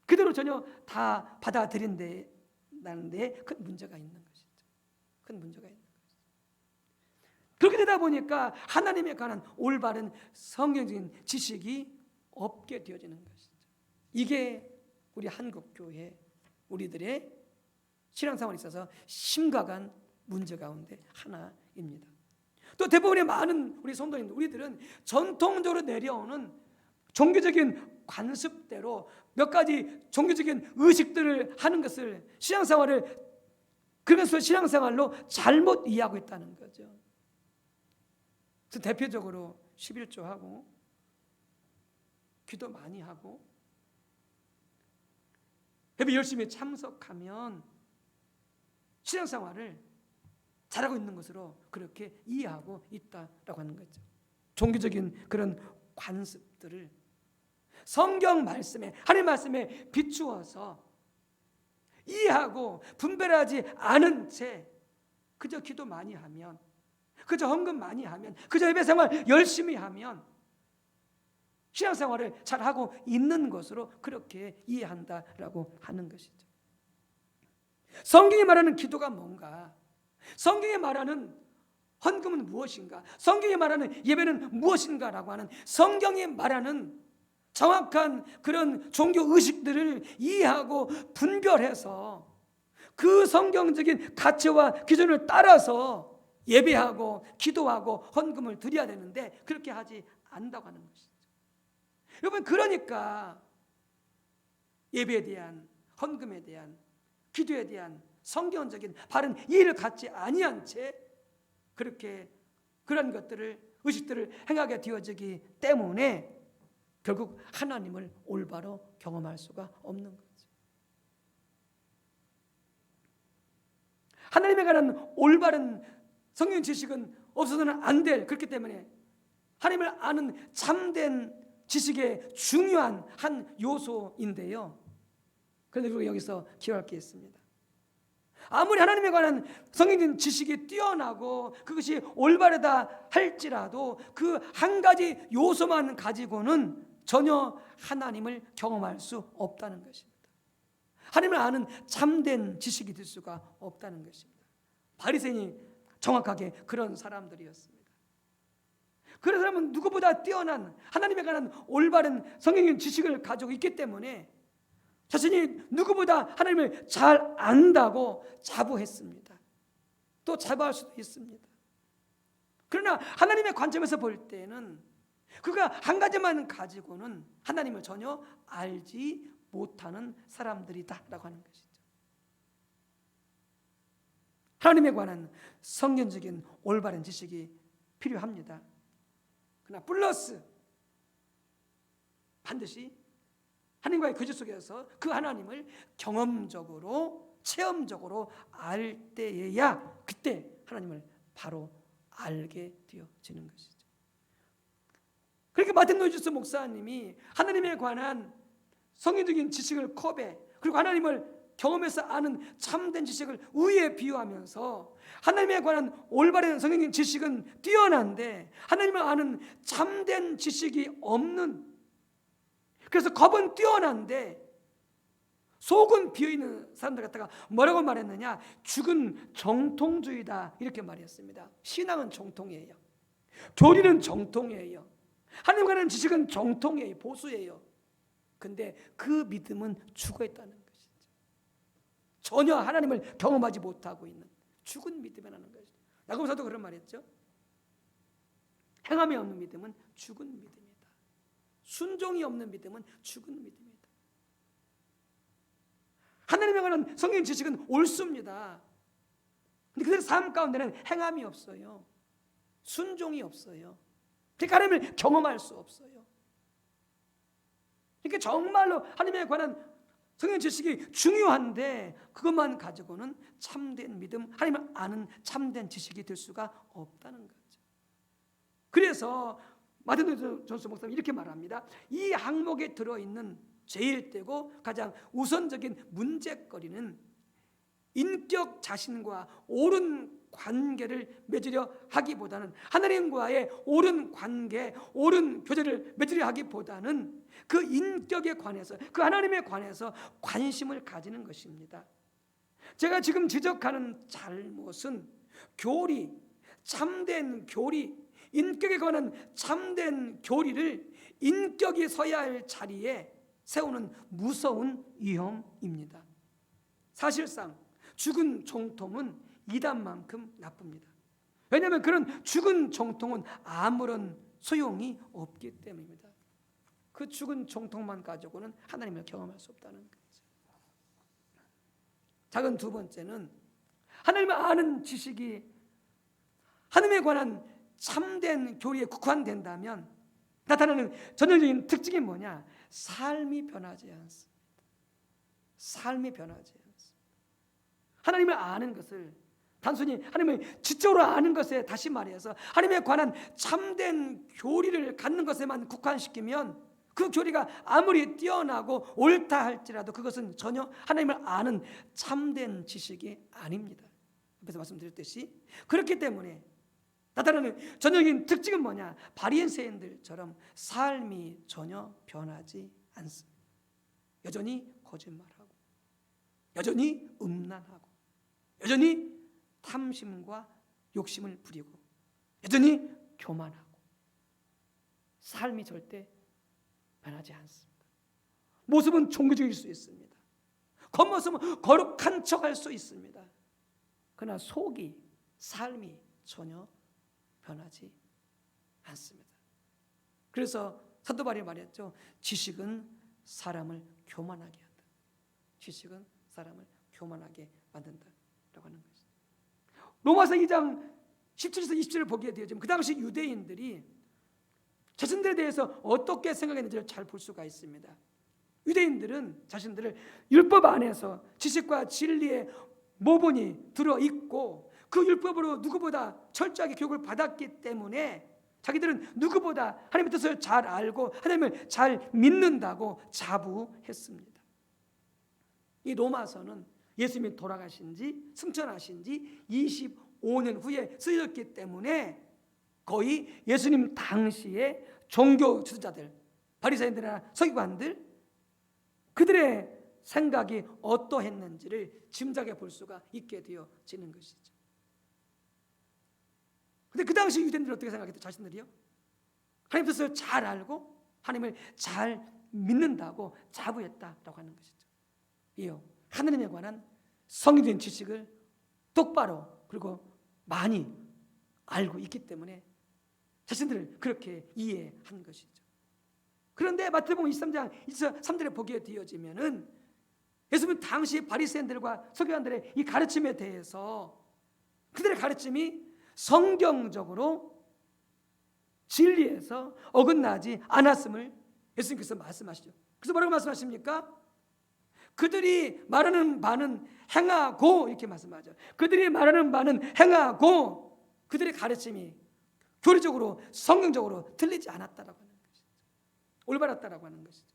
그대로 전혀 다 받아들인다는데 큰 문제가 있는 것이죠. 큰 문제가 있는 것이죠. 그렇게 되다 보니까 하나님에 관한 올바른 성경적인 지식이 없게 되어지는 것이죠. 이게 우리 한국교회 우리들의 신앙생활에 있어서 심각한 문제 가운데 하나입니다. 또 대부분의 많은 우리 성도님들, 우리들은 전통적으로 내려오는 종교적인 관습대로 몇 가지 종교적인 의식들을 하는 것을 그것을 신앙생활로 잘못 이해하고 있다는 거죠. 그래서 대표적으로 11조하고 기도 많이 하고 예배 열심히 참석하면 신앙생활을 잘하고 있는 것으로 그렇게 이해하고 있다라고 하는 거죠. 종교적인 그런 관습들을 성경 말씀에, 하나님 말씀에 비추어서 이해하고 분별하지 않은 채 그저 기도 많이 하면, 그저 헌금 많이 하면, 그저 예배생활 열심히 하면 신앙생활을 잘하고 있는 것으로 그렇게 이해한다라고 하는 것이죠. 성경이 말하는 기도가 뭔가? 성경이 말하는 헌금은 무엇인가? 성경이 말하는 예배는 무엇인가라고 하는 성경이 말하는 정확한 그런 종교 의식들을 이해하고 분별해서 그 성경적인 가치와 기준을 따라서 예배하고 기도하고 헌금을 드려야 되는데 그렇게 하지 않는다고 하는 것이죠. 여러분, 그러니까 예배에 대한, 헌금에 대한, 기도에 대한 성경적인 바른 이해를 갖지 아니한 채 그렇게 그런 것들을, 의식들을 행하게 되어지기 때문에 결국 하나님을 올바로 경험할 수가 없는 거죠. 하나님에 관한 올바른 성경 지식은 없어서는 안 될, 그렇기 때문에 하나님을 아는 참된 지식의 중요한 한 요소인데요. 그런데 우리가 여기서 기억할 게 있습니다. 아무리 하나님에 관한 성경적인 지식이 뛰어나고 그것이 올바르다 할지라도 그 한 가지 요소만 가지고는 전혀 하나님을 경험할 수 없다는 것입니다. 하나님을 아는 참된 지식이 될 수가 없다는 것입니다. 바리새인이 정확하게 그런 사람들이었습니다. 그런 사람은 누구보다 뛰어난 하나님에 관한 올바른 성경적인 지식을 가지고 있기 때문에 자신이 누구보다 하나님을 잘 안다고 자부했습니다. 또 자부할 수도 있습니다. 그러나 하나님의 관점에서 볼 때는 그가 한 가지만 가지고는 하나님을 전혀 알지 못하는 사람들이다라고 하는 것이죠. 하나님에 관한 성경적인 올바른 지식이 필요합니다. 그러나 플러스 반드시 하나님과의 교제 속에서 그 하나님을 경험적으로 체험적으로 알 때에야 그때 하나님을 바로 알게 되어지는 것이죠. 그렇게 마틴 노이주스 목사님이 하나님에 관한 성경적인 지식을 컵에, 그리고 하나님을 경험해서 아는 참된 지식을 우에 비유하면서 하나님에 관한 올바른 성경적인 지식은 뛰어난데 하나님을 아는 참된 지식이 없는, 그래서 겁은 뛰어난데 속은 비어있는 사람들 갖다가 뭐라고 말했느냐? 죽은 정통주의다 이렇게 말했습니다. 신앙은 정통이에요. 교리는 정통이에요. 하나님과 관한 지식은 정통이에요. 보수예요. 근데 그 믿음은 죽어있다는 것이죠. 전혀 하나님을 경험하지 못하고 있는 죽은 믿음이라는 것이죠. 야고보서도 그런 말했죠. 행함이 없는 믿음은 죽은 믿음이다. 순종이 없는 믿음은 죽은 믿음이다. 하나님에 관한 성경 지식은 옳습니다. 근데 그들의 삶 가운데는 행함이 없어요. 순종이 없어요. 그러니까 하나님을 경험할 수 없어요. 그러니까 정말로 하나님에 관한 성경 지식이 중요한데 그것만 가지고는 참된 믿음, 하나님을 아는 참된 지식이 될 수가 없다는 거죠. 그래서 마틴 존스 목사님 이렇게 말합니다. 이 항목에 들어있는 제일 떼고 가장 우선적인 문제거리는 인격 자신과 옳은 관계를 맺으려 하기보다는, 하나님과의 옳은 관계, 옳은 교제를 맺으려 하기보다는 그 인격에 관해서, 그 하나님에 관해서 관심을 가지는 것입니다. 제가 지금 지적하는 잘못은 교리, 참된 교리, 인격에 관한 참된 교리를 인격이 서야 할 자리에 세우는 무서운 위험입니다. 사실상 죽은 정통은 이단만큼 나쁩니다. 왜냐하면 그런 죽은 정통은 아무런 소용이 없기 때문입니다. 그 죽은 정통만 가지고는 하나님을 경험할 수 없다는 거죠. 작은 두 번째는 하나님을 아는 지식이 하나님에 관한 참된 교리에 국한된다면 나타나는 전형적인 특징이 뭐냐? 삶이 변하지 않습니다. 삶이 변하지 않습니다. 하나님을 아는 것을 단순히 하나님을 지적으로 아는 것에, 다시 말해서 하나님에 관한 참된 교리를 갖는 것에만 국한시키면 그 교리가 아무리 뛰어나고 옳다 할지라도 그것은 전혀 하나님을 아는 참된 지식이 아닙니다. 앞에서 말씀드렸듯이 그렇기 때문에 나타나는 전형적인 특징은 뭐냐? 바리새인들처럼 삶이 전혀 변하지 않습니다. 여전히 거짓말하고, 여전히 음란하고, 여전히 탐심과 욕심을 부리고, 여전히 교만하고, 삶이 절대 변하지 않습니다. 모습은 종교적일 수 있습니다. 겉모습은 거룩한 척할 수 있습니다. 그러나 속이, 삶이 전혀 변하지 않습니다. 그래서 사도 바울이 말했죠. 지식은 사람을 교만하게 한다. 지식은 사람을 교만하게 만든다라고 하는 것이죠. 로마서 2장 17에서 20절을 보게 되어지면 그 당시 유대인들이 자신들에 대해서 어떻게 생각했는지를 잘 볼 수가 있습니다. 유대인들은 자신들을 율법 안에서 지식과 진리의 모본이 들어있고 그 율법으로 누구보다 철저하게 교육을 받았기 때문에 자기들은 누구보다 하나님의 뜻을 잘 알고 하나님을 잘 믿는다고 자부했습니다. 이 로마서는 예수님이 돌아가신 지, 승천하신 지 25년 후에 쓰여졌기 때문에 거의 예수님 당시의 종교 지도자들, 바리새인들이나 서기관들, 그들의 생각이 어떠했는지를 짐작해 볼 수가 있게 되어지는 것이죠. 근데 그 당시 유대인들은 어떻게 생각했죠? 자신들이요? 하나님 뜻을 잘 알고 하나님을 잘 믿는다고 자부했다라고 하는 것이죠. 이요, 하나님에 관한 성경적인 지식을 똑바로 그리고 많이 알고 있기 때문에 자신들을 그렇게 이해한 것이죠. 그런데 마태복음 23장 23절에 보게 되어지면은 예수님은 당시 바리새인들과 서기관들의 이 가르침에 대해서 그들의 가르침이 성경적으로 진리에서 어긋나지 않았음을 예수님께서 말씀하시죠. 그래서 뭐라고 말씀하십니까? 그들이 말하는 바는 행하고, 이렇게 말씀하죠. 그들이 말하는 바는 행하고 그들의 가르침이 교리적으로 성경적으로 틀리지 않았다라고 하는 것이죠. 올바랐다라고 하는 것이죠.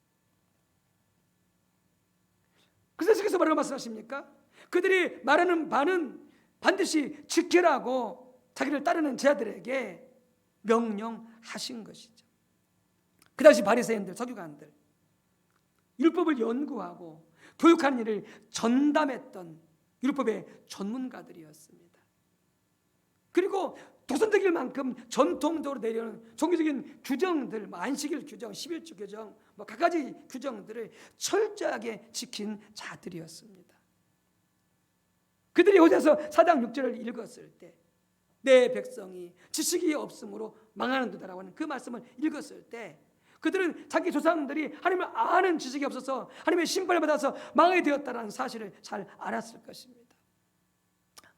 그래서 예수께서 뭐라고 말씀하십니까? 그들이 말하는 바는 반드시 지키라고 자기를 따르는 제자들에게 명령하신 것이죠. 그 당시 바리새인들, 서기관들, 율법을 연구하고 교육하는 일을 전담했던 율법의 전문가들이었습니다. 그리고 도선적일 만큼 전통적으로 내려오는 종교적인 규정들, 안식일 규정, 11주 규정, 각가지 규정들을 철저하게 지킨 자들이었습니다. 그들이 호세아서 4장 6절을 읽었을 때 내 백성이 지식이 없으므로 망하는도다라고 하는 그 말씀을 읽었을 때 그들은 자기 조상들이 하나님을 아는 지식이 없어서 하나님의 심판을 받아서 망하게 되었다는 사실을 잘 알았을 것입니다.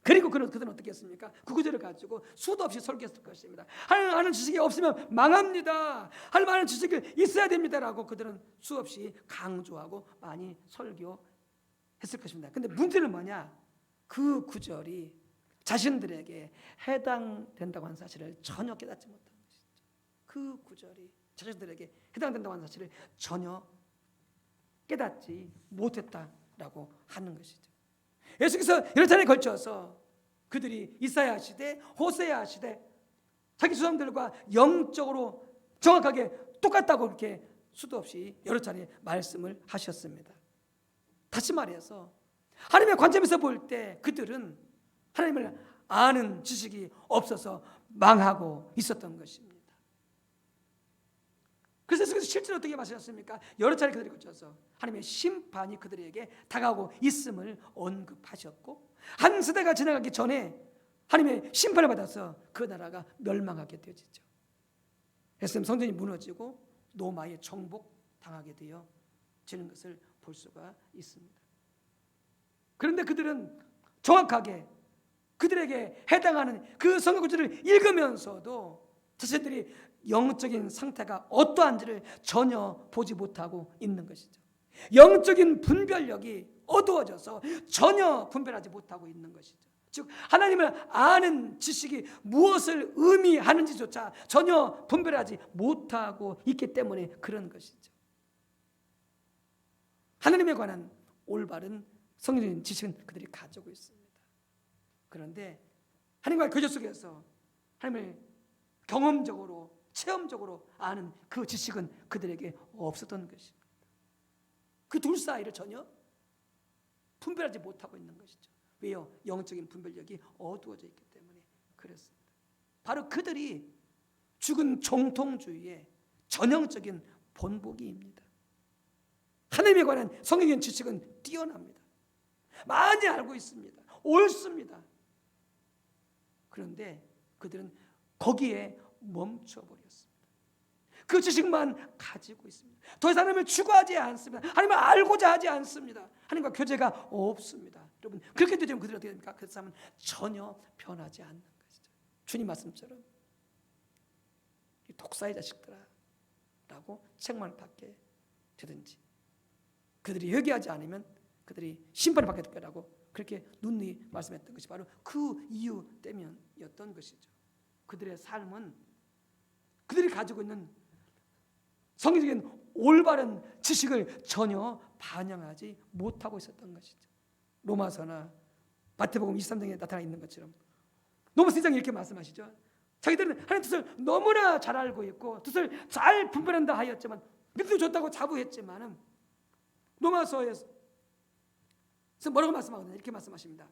그리고 그들은 어떻게 했습니까? 그 구절을 가지고 수도 없이 설교했을 것입니다. 하나님 아는 지식이 없으면 망합니다. 하나님 아는 지식이 있어야 됩니다라고 그들은 수없이 강조하고 많이 설교했을 것입니다. 근데 문제는 뭐냐? 그 구절이 자신들에게 해당된다고 하는 사실을 전혀 깨닫지 못한 것이죠. 그 구절이 자신들에게 해당된다고 하는 사실을 전혀 깨닫지 못했다라고 하는 것이죠. 예수께서 여러 차례에 걸쳐서 그들이 이사야 시대, 호세아 시대 자기 조상들과 영적으로 정확하게 똑같다고 이렇게 수도 없이 여러 차례 말씀을 하셨습니다. 다시 말해서 하나님의 관점에서 볼 때 그들은 하나님을 아는 지식이 없어서 망하고 있었던 것입니다. 그래서 예수께서 실제로 어떻게 말씀하셨습니까? 여러 차례 그들이 거쳐서 하나님의 심판이 그들에게 다가오고 있음을 언급하셨고 한 세대가 지나가기 전에 하나님의 심판을 받아서 그 나라가 멸망하게 되어지죠. 예루살렘 성전이 무너지고 로마의 정복당하게 되어지는 것을 볼 수가 있습니다. 그런데 그들은 정확하게 그들에게 해당하는 그 성경 구절을 읽으면서도 자신들이 영적인 상태가 어떠한지를 전혀 보지 못하고 있는 것이죠. 영적인 분별력이 어두워져서 전혀 분별하지 못하고 있는 것이죠. 즉 하나님을 아는 지식이 무엇을 의미하는지조차 전혀 분별하지 못하고 있기 때문에 그런 것이죠. 하나님에 관한 올바른 성경적인 지식은 그들이 가지고 있습니다. 그런데 하나님과의 교제 속에서 하나님을 경험적으로 체험적으로 아는 그 지식은 그들에게 없었던 것입니다. 그 둘 사이를 전혀 분별하지 못하고 있는 것이죠. 왜요? 영적인 분별력이 어두워져 있기 때문에 그렇습니다. 바로 그들이 죽은 정통주의의 전형적인 본보기입니다. 하나님에 관한 성경적인 지식은 뛰어납니다. 많이 알고 있습니다. 옳습니다. 그런데 그들은 거기에 멈춰버렸습니다. 그 지식만 가지고 있습니다. 더 이상 하나님을 추구하지 않습니다. 하나님을 알고자 하지 않습니다. 하나님과 교제가 없습니다. 여러분 그렇게 되면 그들은 어떻게 됩니까? 그 사람은 전혀 변하지 않는 것이죠. 주님 말씀처럼 독사의 자식들아 라고 책망을 받게 되든지 그들이 회개하지 않으면 그들이 심판을 받게 될 거라고 그렇게 눈이 말씀했던 것이 바로 그 이유 때문이었던 것이죠. 그들의 삶은 그들이 가지고 있는 성경적인 올바른 지식을 전혀 반영하지 못하고 있었던 것이죠. 로마서나 마태복음 23장에 나타나 있는 것처럼 로마서 1장에 이렇게 말씀하시죠. 자기들은 하나님 뜻을 너무나 잘 알고 있고 뜻을 잘 분별한다 하였지만 믿음도 좋다고 자부했지만은 로마서에서 뭐라고 말씀하거든요? 이렇게 말씀하십니다.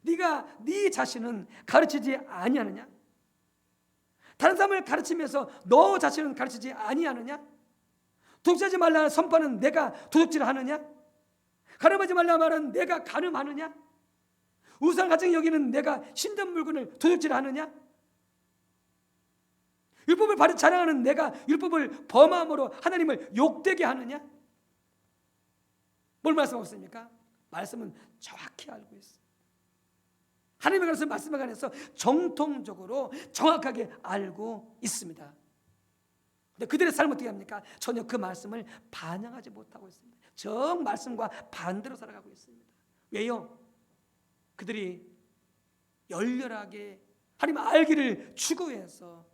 네가 네 자신은 가르치지 아니하느냐? 다른 사람을 가르치면서 너 자신은 가르치지 아니하느냐? 도둑질하지 말라는 선포는 내가 도둑질하느냐? 가늠하지 말라 말은 내가 가늠하느냐? 우상 가증 여기는 내가 신던 물건을 도둑질하느냐? 율법을 바로 자랑하는 내가 율법을 범함으로 하나님을 욕되게 하느냐? 뭘 말씀하셨습니까? 말씀은 정확히 알고 있어요. 하나님에 관해서 말씀에 관해서 정통적으로 정확하게 알고 있습니다. 근데 그들의 삶은 어떻게 합니까? 전혀 그 말씀을 반영하지 못하고 있습니다. 정 말씀과 반대로 살아가고 있습니다. 왜요? 그들이 열렬하게 하나님 알기를 추구해서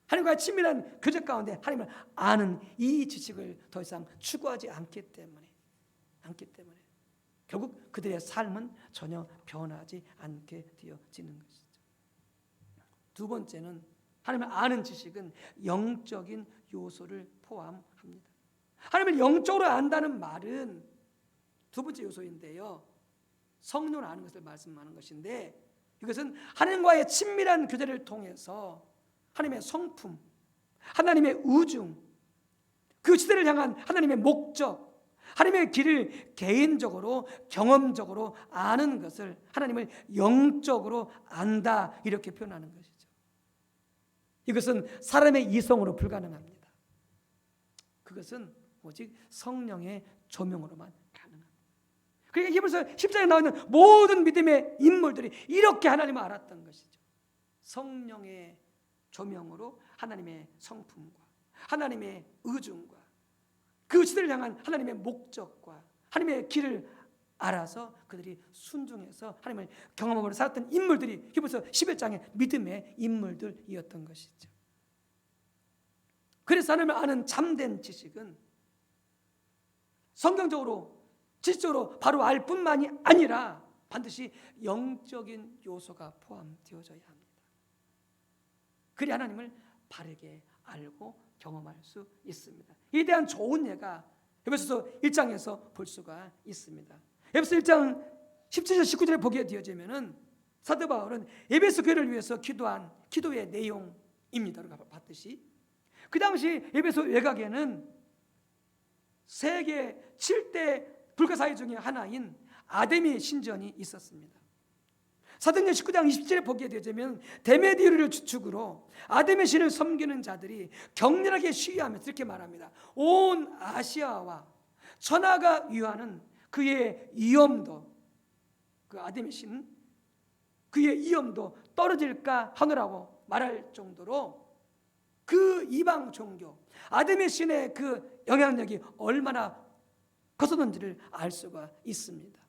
하나님과의 친밀한 교제 가운데 하나님을 아는 이 지식을 더 이상 추구하지 않기 때문에 결국 그들의 삶은 전혀 변하지 않게 되어지는 것이죠. 두 번째는 하나님을 아는 지식은 영적인 요소를 포함합니다. 하나님을 영적으로 안다는 말은 두 번째 요소인데요, 성령을 아는 것을 말씀하는 것인데, 이것은 하나님과의 친밀한 교제를 통해서 하나님의 성품, 하나님의 우중, 그 시대를 향한 하나님의 목적, 하나님의 길을 개인적으로 경험적으로 아는 것을 하나님을 영적으로 안다, 이렇게 표현하는 것이죠. 이것은 사람의 이성으로 불가능합니다. 그것은 오직 성령의 조명으로만 가능합니다. 그러니까 히브리서 10장에 나와 있는 모든 믿음의 인물들이 이렇게 하나님을 알았던 것이죠. 성령의 조명으로 하나님의 성품과 하나님의 의중과 그 시대를 향한 하나님의 목적과 하나님의 길을 알아서 그들이 순종해서 하나님을 경험하고 살았던 인물들이 히브리서 11장의 믿음의 인물들이었던 것이죠. 그래서 하나님을 아는 참된 지식은 성경적으로 지식적으로 바로 알 뿐만이 아니라 반드시 영적인 요소가 포함되어져야 합니다. 그래야 하나님을 바르게 알고 경험할 수 있습니다. 이에 대한 좋은 예가 에베소서 1장에서 볼 수가 있습니다. 에베소 1장 17절 19절에 보게 되어지면은 사도 바울은 에베소 교회를 위해서 기도한 기도의 내용입니다. 우리가 봤듯이 그 당시 에베소 외곽에는 세계 7대 불가사의 중에 하나인 아데미 신전이 있었습니다. 사도행전 19장 27절에 보게 되자면 데메디우를 주축으로 아데미 신을 섬기는 자들이 격렬하게 시위하면서 이렇게 말합니다. 온 아시아와 천하가 위하는 그의 위엄도, 그 아데미 신 그의 위엄도 떨어질까 하노라고 말할 정도로 그 이방 종교 아데미 신의 그 영향력이 얼마나 커졌는지를 알 수가 있습니다.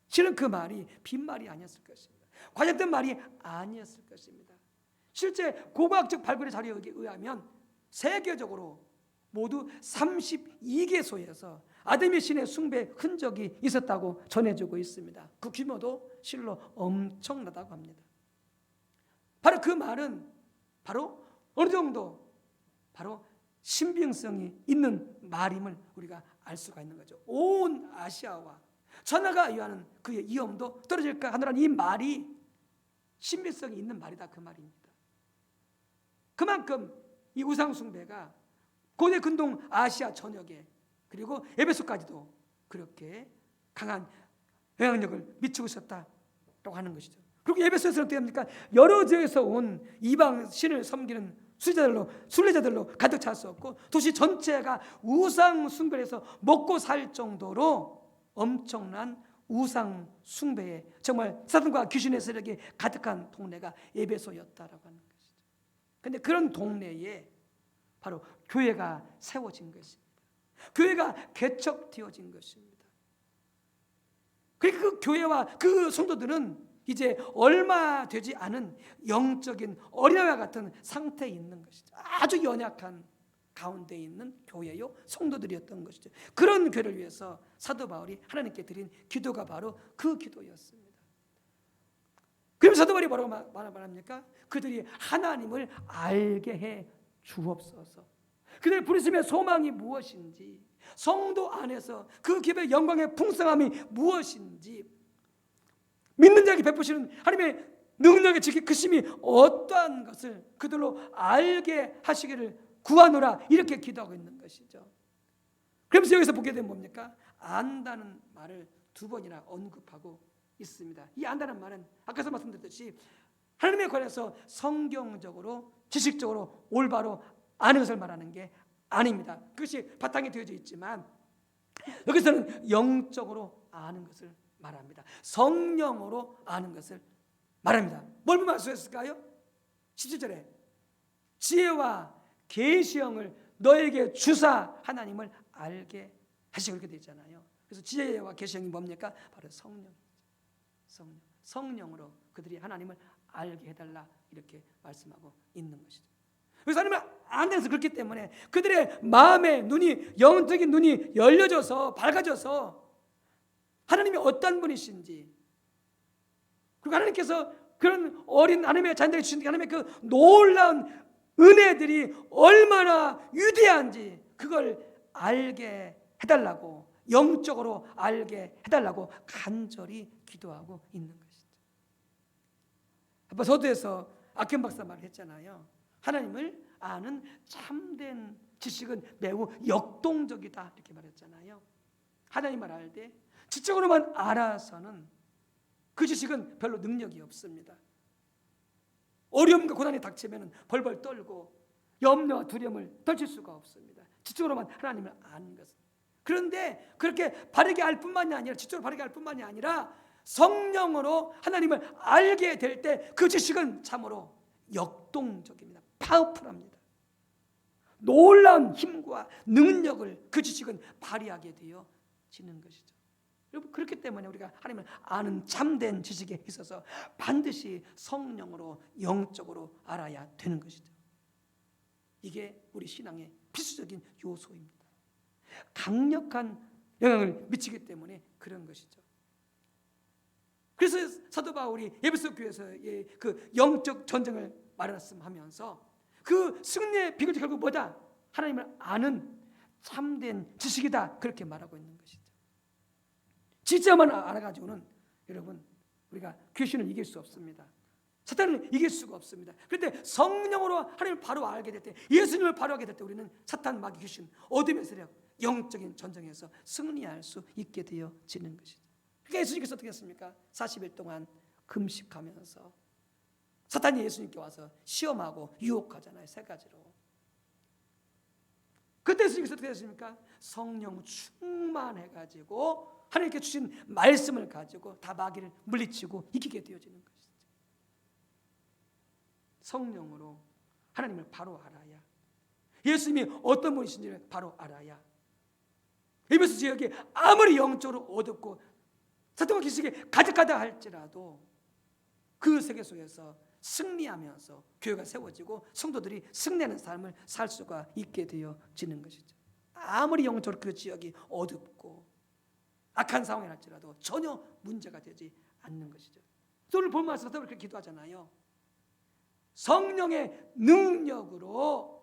실은 그 말이 빈말이 아니었을 것입니다. 과장된 말이 아니었을 것입니다. 실제 고고학적 발굴의 자료에 의하면 세계적으로 모두 32개소에서 아데미 신의 숭배 흔적이 있었다고 전해지고 있습니다. 그 규모도 실로 엄청나다고 합니다. 바로 그 말은 바로 어느 정도 바로 신빙성이 있는 말임을 우리가 알 수가 있는 거죠. 온 아시아와 천하가 위하는 그의 위엄도 떨어질까 하노라는 이 말이 신빙성이 있는 말이다, 그 말입니다. 그만큼 이 우상 숭배가 고대 근동 아시아 전역에 그리고 에베소까지도 그렇게 강한 영향력을 미치고 있었다라고 하는 것이죠. 그리고 에베소에서는 어떻게 합니까? 여러 지역에서 온 이방 신을 섬기는 순례자들로 가득 찼었고 도시 전체가 우상 숭배에서 먹고 살 정도로 엄청난 우상 숭배에 정말 사탄과 귀신의 세력이 가득한 동네가 에베소였다라고 하는 것이죠. 그런데 그런 동네에 바로 교회가 세워진 것입니다. 교회가 개척되어진 것입니다. 그러니까 그 교회와 그 성도들은 이제 얼마 되지 않은 영적인 어린아이와 같은 상태에 있는 것이죠. 아주 연약한 가운데 있는 교회요 성도들이었던 것이죠. 그런 교회를 위해서 사도 바울이 하나님께 드린 기도가 바로 그 기도였습니다. 그럼 사도 바울이 뭐라고 말합니까? 그들이 하나님을 알게 해 주옵소서. 그들의 부르심의 소망이 무엇인지, 성도 안에서 그 기업의 영광의 풍성함이 무엇인지, 믿는 자에게 베푸시는 하나님의 능력의 지키 크심이 어떠한 것을 그들로 알게 하시기를 구하노라, 이렇게 기도하고 있는 것이죠. 그러면서 여기서 보게 되면 뭡니까? 안다는 말을 두 번이나 언급하고 있습니다. 이 안다는 말은 아까서 말씀드렸듯이 하나님에 관해서 성경적으로 지식적으로 올바로 아는 것을 말하는 게 아닙니다. 그것이 바탕이 되어져 있지만 여기서는 영적으로 아는 것을 말합니다. 성령으로 아는 것을 말합니다. 뭘 보면 알 수 있을까요? 17절에 지혜와 계시형을 너에게 주사 하나님을 알게 하시고 이렇게 되어 있잖아요. 그래서 지혜와 계시형이 뭡니까? 바로 성령으로 그들이 하나님을 알게 해달라 이렇게 말씀하고 있는 것이죠. 그래서 하나님을 아는 데서 그렇기 때문에 그들의 마음의 눈이, 영적인 눈이 열려져서 밝아져서 하나님이 어떤 분이신지, 그리고 하나님께서 그런 어린 하나님의 자녀들에게 주신 하나님의 그 놀라운 은혜들이 얼마나 위대한지 그걸 알게 해달라고, 영적으로 알게 해달라고 간절히 기도하고 있는 것이죠. 아빠 서두에서 악현 박사 말을 했잖아요. 하나님을 아는 참된 지식은 매우 역동적이다 이렇게 말했잖아요. 하나님을 알 때 지적으로만 알아서는 그 지식은 별로 능력이 없습니다. 어려움과 고난이 닥치면 벌벌 떨고 염려와 두려움을 떨칠 수가 없습니다. 지적으로만 하나님을 아는 것은. 그런데 그렇게 바르게 알 뿐만이 아니라, 지적으로 바르게 알 뿐만이 아니라 성령으로 하나님을 알게 될 때 그 지식은 참으로 역동적입니다. 파워풀합니다. 놀라운 힘과 능력을 그 지식은 발휘하게 되어지는 것이죠. 여러분, 그렇기 때문에 우리가 하나님을 아는 참된 지식에 있어서 반드시 성령으로 영적으로 알아야 되는 것이죠. 이게 우리 신앙의 필수적인 요소입니다. 강력한 영향을 미치기 때문에 그런 것이죠. 그래서 사도 바울이 에베소 교회에서의 그 영적 전쟁을 말씀하면서 그 승리의 비결이 결국 뭐다? 하나님을 아는 참된 지식이다 그렇게 말하고 있는 것이죠. 진짜만 알아가지고는 여러분 우리가 귀신을 이길 수 없습니다. 사탄을 이길 수가 없습니다. 그런데 성령으로 하나님을 바로 알게 될 때, 예수님을 바로 알게 될 때 우리는 사탄, 마귀, 귀신, 어둠의 세력, 영적인 전쟁에서 승리할 수 있게 되어지는 것이죠. 그러니까 예수님께서 어떻게 했습니까? 40일 동안 금식하면서 사탄이 예수님께 와서 시험하고 유혹하잖아요. 세 가지로. 그때 예수님께서 어떻게 했습니까? 성령 충만해가지고 하나님께 주신 말씀을 가지고 다 마귀를 물리치고 이기게 되어지는 것이죠. 성령으로 하나님을 바로 알아야, 예수님이 어떤 분이신지를 바로 알아야, 에베소 지역에 아무리 영적으로 어둡고 사탄과 귀신이 가득하다 할지라도 그 세계 속에서 승리하면서 교회가 세워지고 성도들이 승리하는 삶을 살 수가 있게 되어지는 것이죠. 아무리 영적으로 그 지역이 어둡고 악한 상황이 할지라도 전혀 문제가 되지 않는 것이죠. 오늘 본 말씀에서 그렇게 기도하잖아요. 성령의 능력으로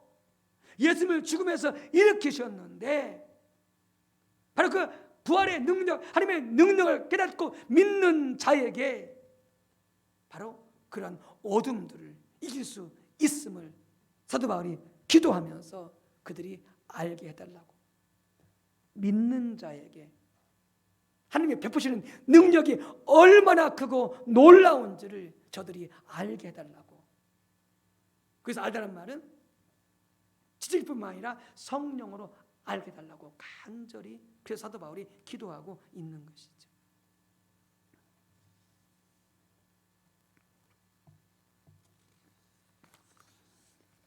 예수님을 죽음에서 일으키셨는데 바로 그 부활의 능력, 하나님의 능력을 깨닫고 믿는 자에게 바로 그런 어둠들을 이길 수 있음을 사도 바울이 기도하면서 그들이 알게 해달라고, 믿는 자에게 하나님이 베푸시는 능력이 얼마나 크고 놀라운지를 저들이 알게 해달라고. 그래서 알다는 말은 지식뿐만 아니라 성령으로 알게 해달라고 간절히 그래서 사도 바울이 기도하고 있는 것이죠.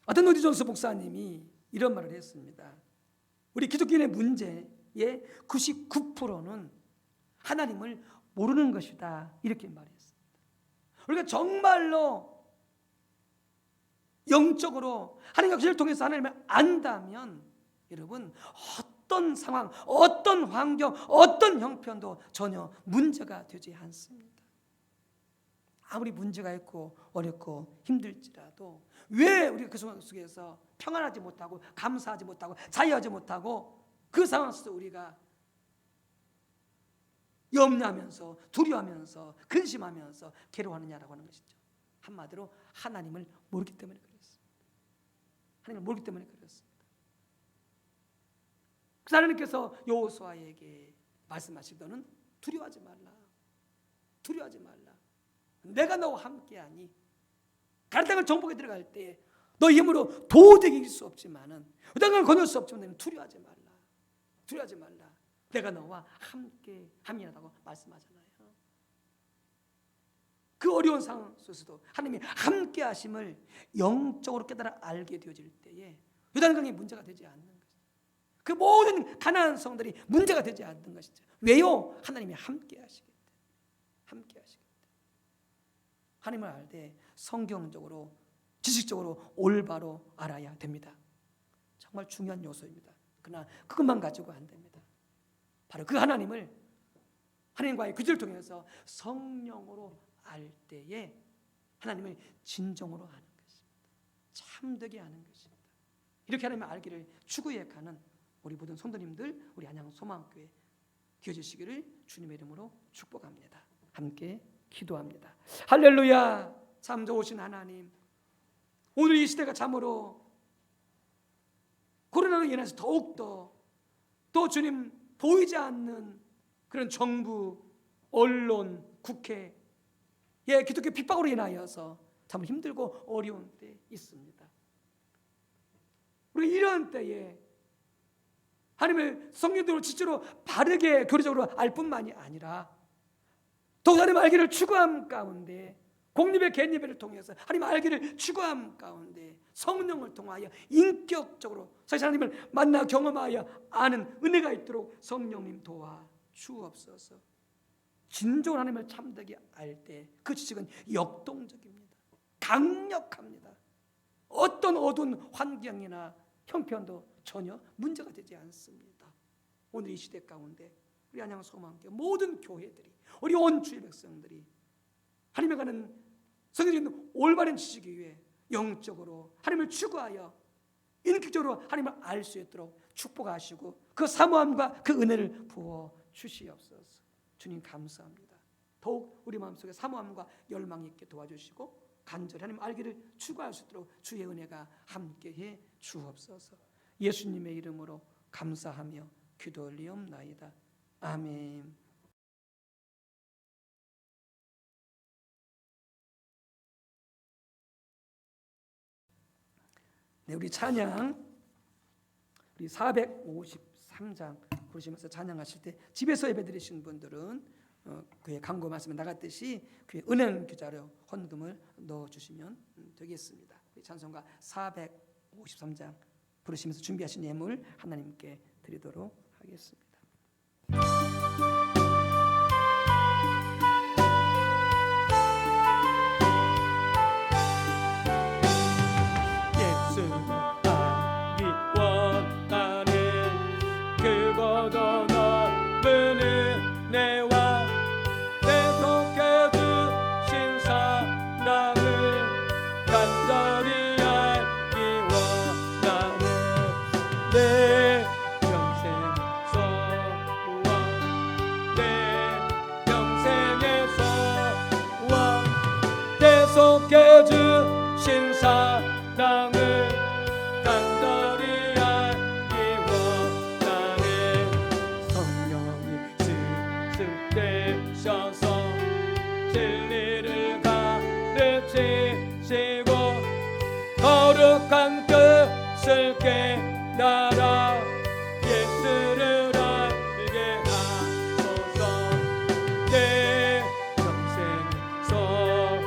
어떤 로디 존스 목사님이 이런 말을 했습니다. 우리 기독교인의 문제의 99%는 하나님을 모르는 것이다 이렇게 말했습니다. 우리가 정말로 영적으로 하나님과 그를 통해서 하나님을 안다면 여러분 어떤 상황, 어떤 환경, 어떤 형편도 전혀 문제가 되지 않습니다. 아무리 문제가 있고 어렵고 힘들지라도 왜 우리가 그 상황 속에서 평안하지 못하고 감사하지 못하고 자유하지 못하고 그 상황 속에서 우리가 염려하면서 두려워하면서 근심하면서 괴로워하느냐라고 하는 것이죠. 한마디로 하나님을 모르기 때문에 그렇습니다. 하나님을 모르기 때문에 그렇습니다. 그래서 하나님께서 여호수아에게 말씀하시더는 두려워하지 말라. 두려워하지 말라. 내가 너와 함께하니 가나안 땅을 정복에 들어갈 때 너 힘으로 도저히 이길 수 없지만은 그 땅을 건널 수 없지만 너는 두려워하지 말라. 두려워하지 말라. 내가 너와 함께 함이라고 말씀하잖아요. 그 어려운 상황 속에서도 하나님이 함께 하심을 영적으로 깨달아 알게 되어질 때에 요단강이 문제가 되지 않는 것이죠. 그 모든 가나안 성들이 문제가 되지 않는 것이죠. 왜요? 하나님이 함께 하시기 때문에. 함께 하시기 때문에. 하나님을 알 때 성경적으로 지식적으로 올바로 알아야 됩니다. 정말 중요한 요소입니다. 그러나 그것만 가지고 안 됩니다. 바로 그 하나님을 하나님과의 교제를 통해서 성령으로 알 때에 하나님을 진정으로 아는 것입니다. 참되게 아는 것입니다. 이렇게 하나님을 알기를 추구해 가는 우리 모든 성도님들, 우리 안양 소망교회 되어주시기를 주님의 이름으로 축복합니다. 함께 기도합니다. 할렐루야. 참 좋으신 하나님, 오늘 이 시대가 참으로 코로나로 인해서 더욱더 또 주님 보이지 않는 그런 정부, 언론, 국회 기독교 핍박으로 인하여서 참 힘들고 어려운 때 있습니다. 우리 이런 때에 하나님을 성령대로 지체로 바르게 교리적으로 알 뿐만이 아니라 더욱 하나님 알기를 추구함 가운데 공립의 개인예배를 통해서 하나님 알기를 추구함 가운데 성령을 통하여 인격적으로 사실 하나님을 만나 경험하여 아는 은혜가 있도록 성령님 도와 주옵소서. 진정으로 하나님을 참되게 알 때 그 지식은 역동적입니다. 강력합니다. 어떤 어두운 환경이나 형편도 전혀 문제가 되지 않습니다. 오늘 이 시대 가운데 우리 안양 소망교회 모든 교회들이 우리 온 주의 백성들이 하나님에 관한 성경적인 올바른 지식 위에 영적으로 하나님을 추구하여 인격적으로 하나님을 알 수 있도록 축복하시고 그 사모함과 그 은혜를 부어 주시옵소서. 주님 감사합니다. 더욱 우리 마음속에 사모함과 열망이 있게 도와주시고 간절히 하나님 알기를 추구할 수 있도록 주의 은혜가 함께해 주옵소서. 예수님의 이름으로 감사하며 기도 올리옵나이다. 아멘. 네, 우리 찬양 우리 453장 부르시면서 찬양하실 때 집에서 예배드리신 분들은 그의 광고 말씀에 나갔듯이 그의 은행 계좌로 헌금을 넣어주시면 되겠습니다. 우리 찬송가 453장 부르시면서 준비하신 예물 하나님께 드리도록 하겠습니다. 주신 사랑을 간절히 알기 원하네. 성령이 습습되셔서 진리를 가르치시고 거룩한 뜻을 깨달아 예수를 알게 하소서. 내 평생 소원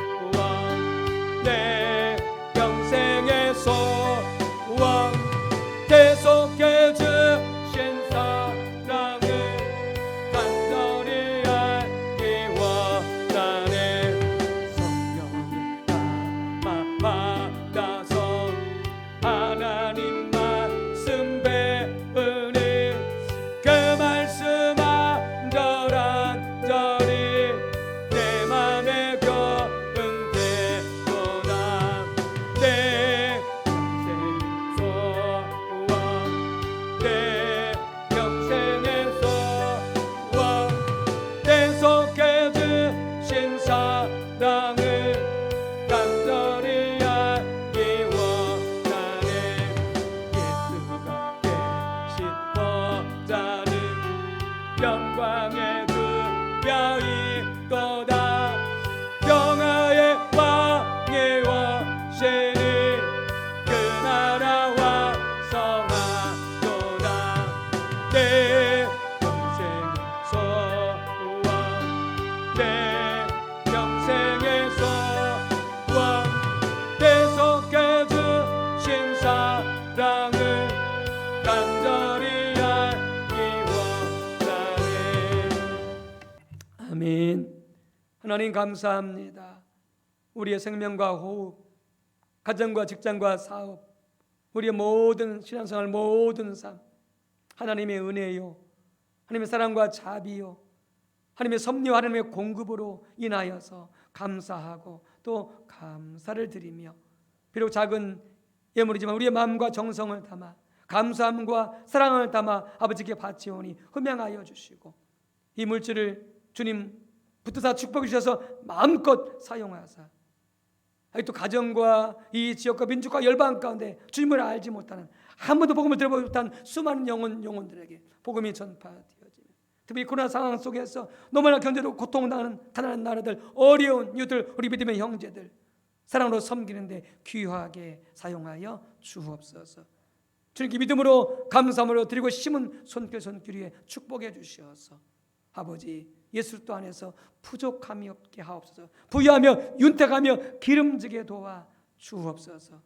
내 평생의 소원 계속해 주신 사랑을 간절히 알기 원하네. 성령을 담아 받아서 하나님 말씀 하나님 감사합니다. 우리의 생명과 호흡, 가정과 직장과 사업, 우리의 모든 신앙생활, 모든 삶, 하나님의 은혜요, 하나님의 사랑과 자비요, 하나님의 섭리와 하나님의 공급으로 인하여서 감사하고 또 감사를 드리며, 비록 작은 예물이지만 우리의 마음과 정성을 담아 감사함과 사랑을 담아 아버지께 바치오니 흠양하여 주시고, 이 물질을 주님 붙드사 축복해 주셔서 마음껏 사용하사 또 가정과 이 지역과 민족과 열방 가운데 주님을 알지 못하는, 한 번도 복음을 들어보지 못한 수많은 영혼들에게 복음이 전파되어지며, 특히 코로나 상황 속에서 너무나 견제로 고통당하는 가난한 나라들, 어려운 이웃들, 우리 믿음의 형제들 사랑으로 섬기는데 귀하게 사용하여 주옵소서. 주님께 믿음으로 감사함으로 드리고 심은 손길 위에 축복해 주시어서 아버지 예수 그리스도 안에서 부족함이 없게 하옵소서. 부유하며 윤택하며 기름지게 도와 주옵소서.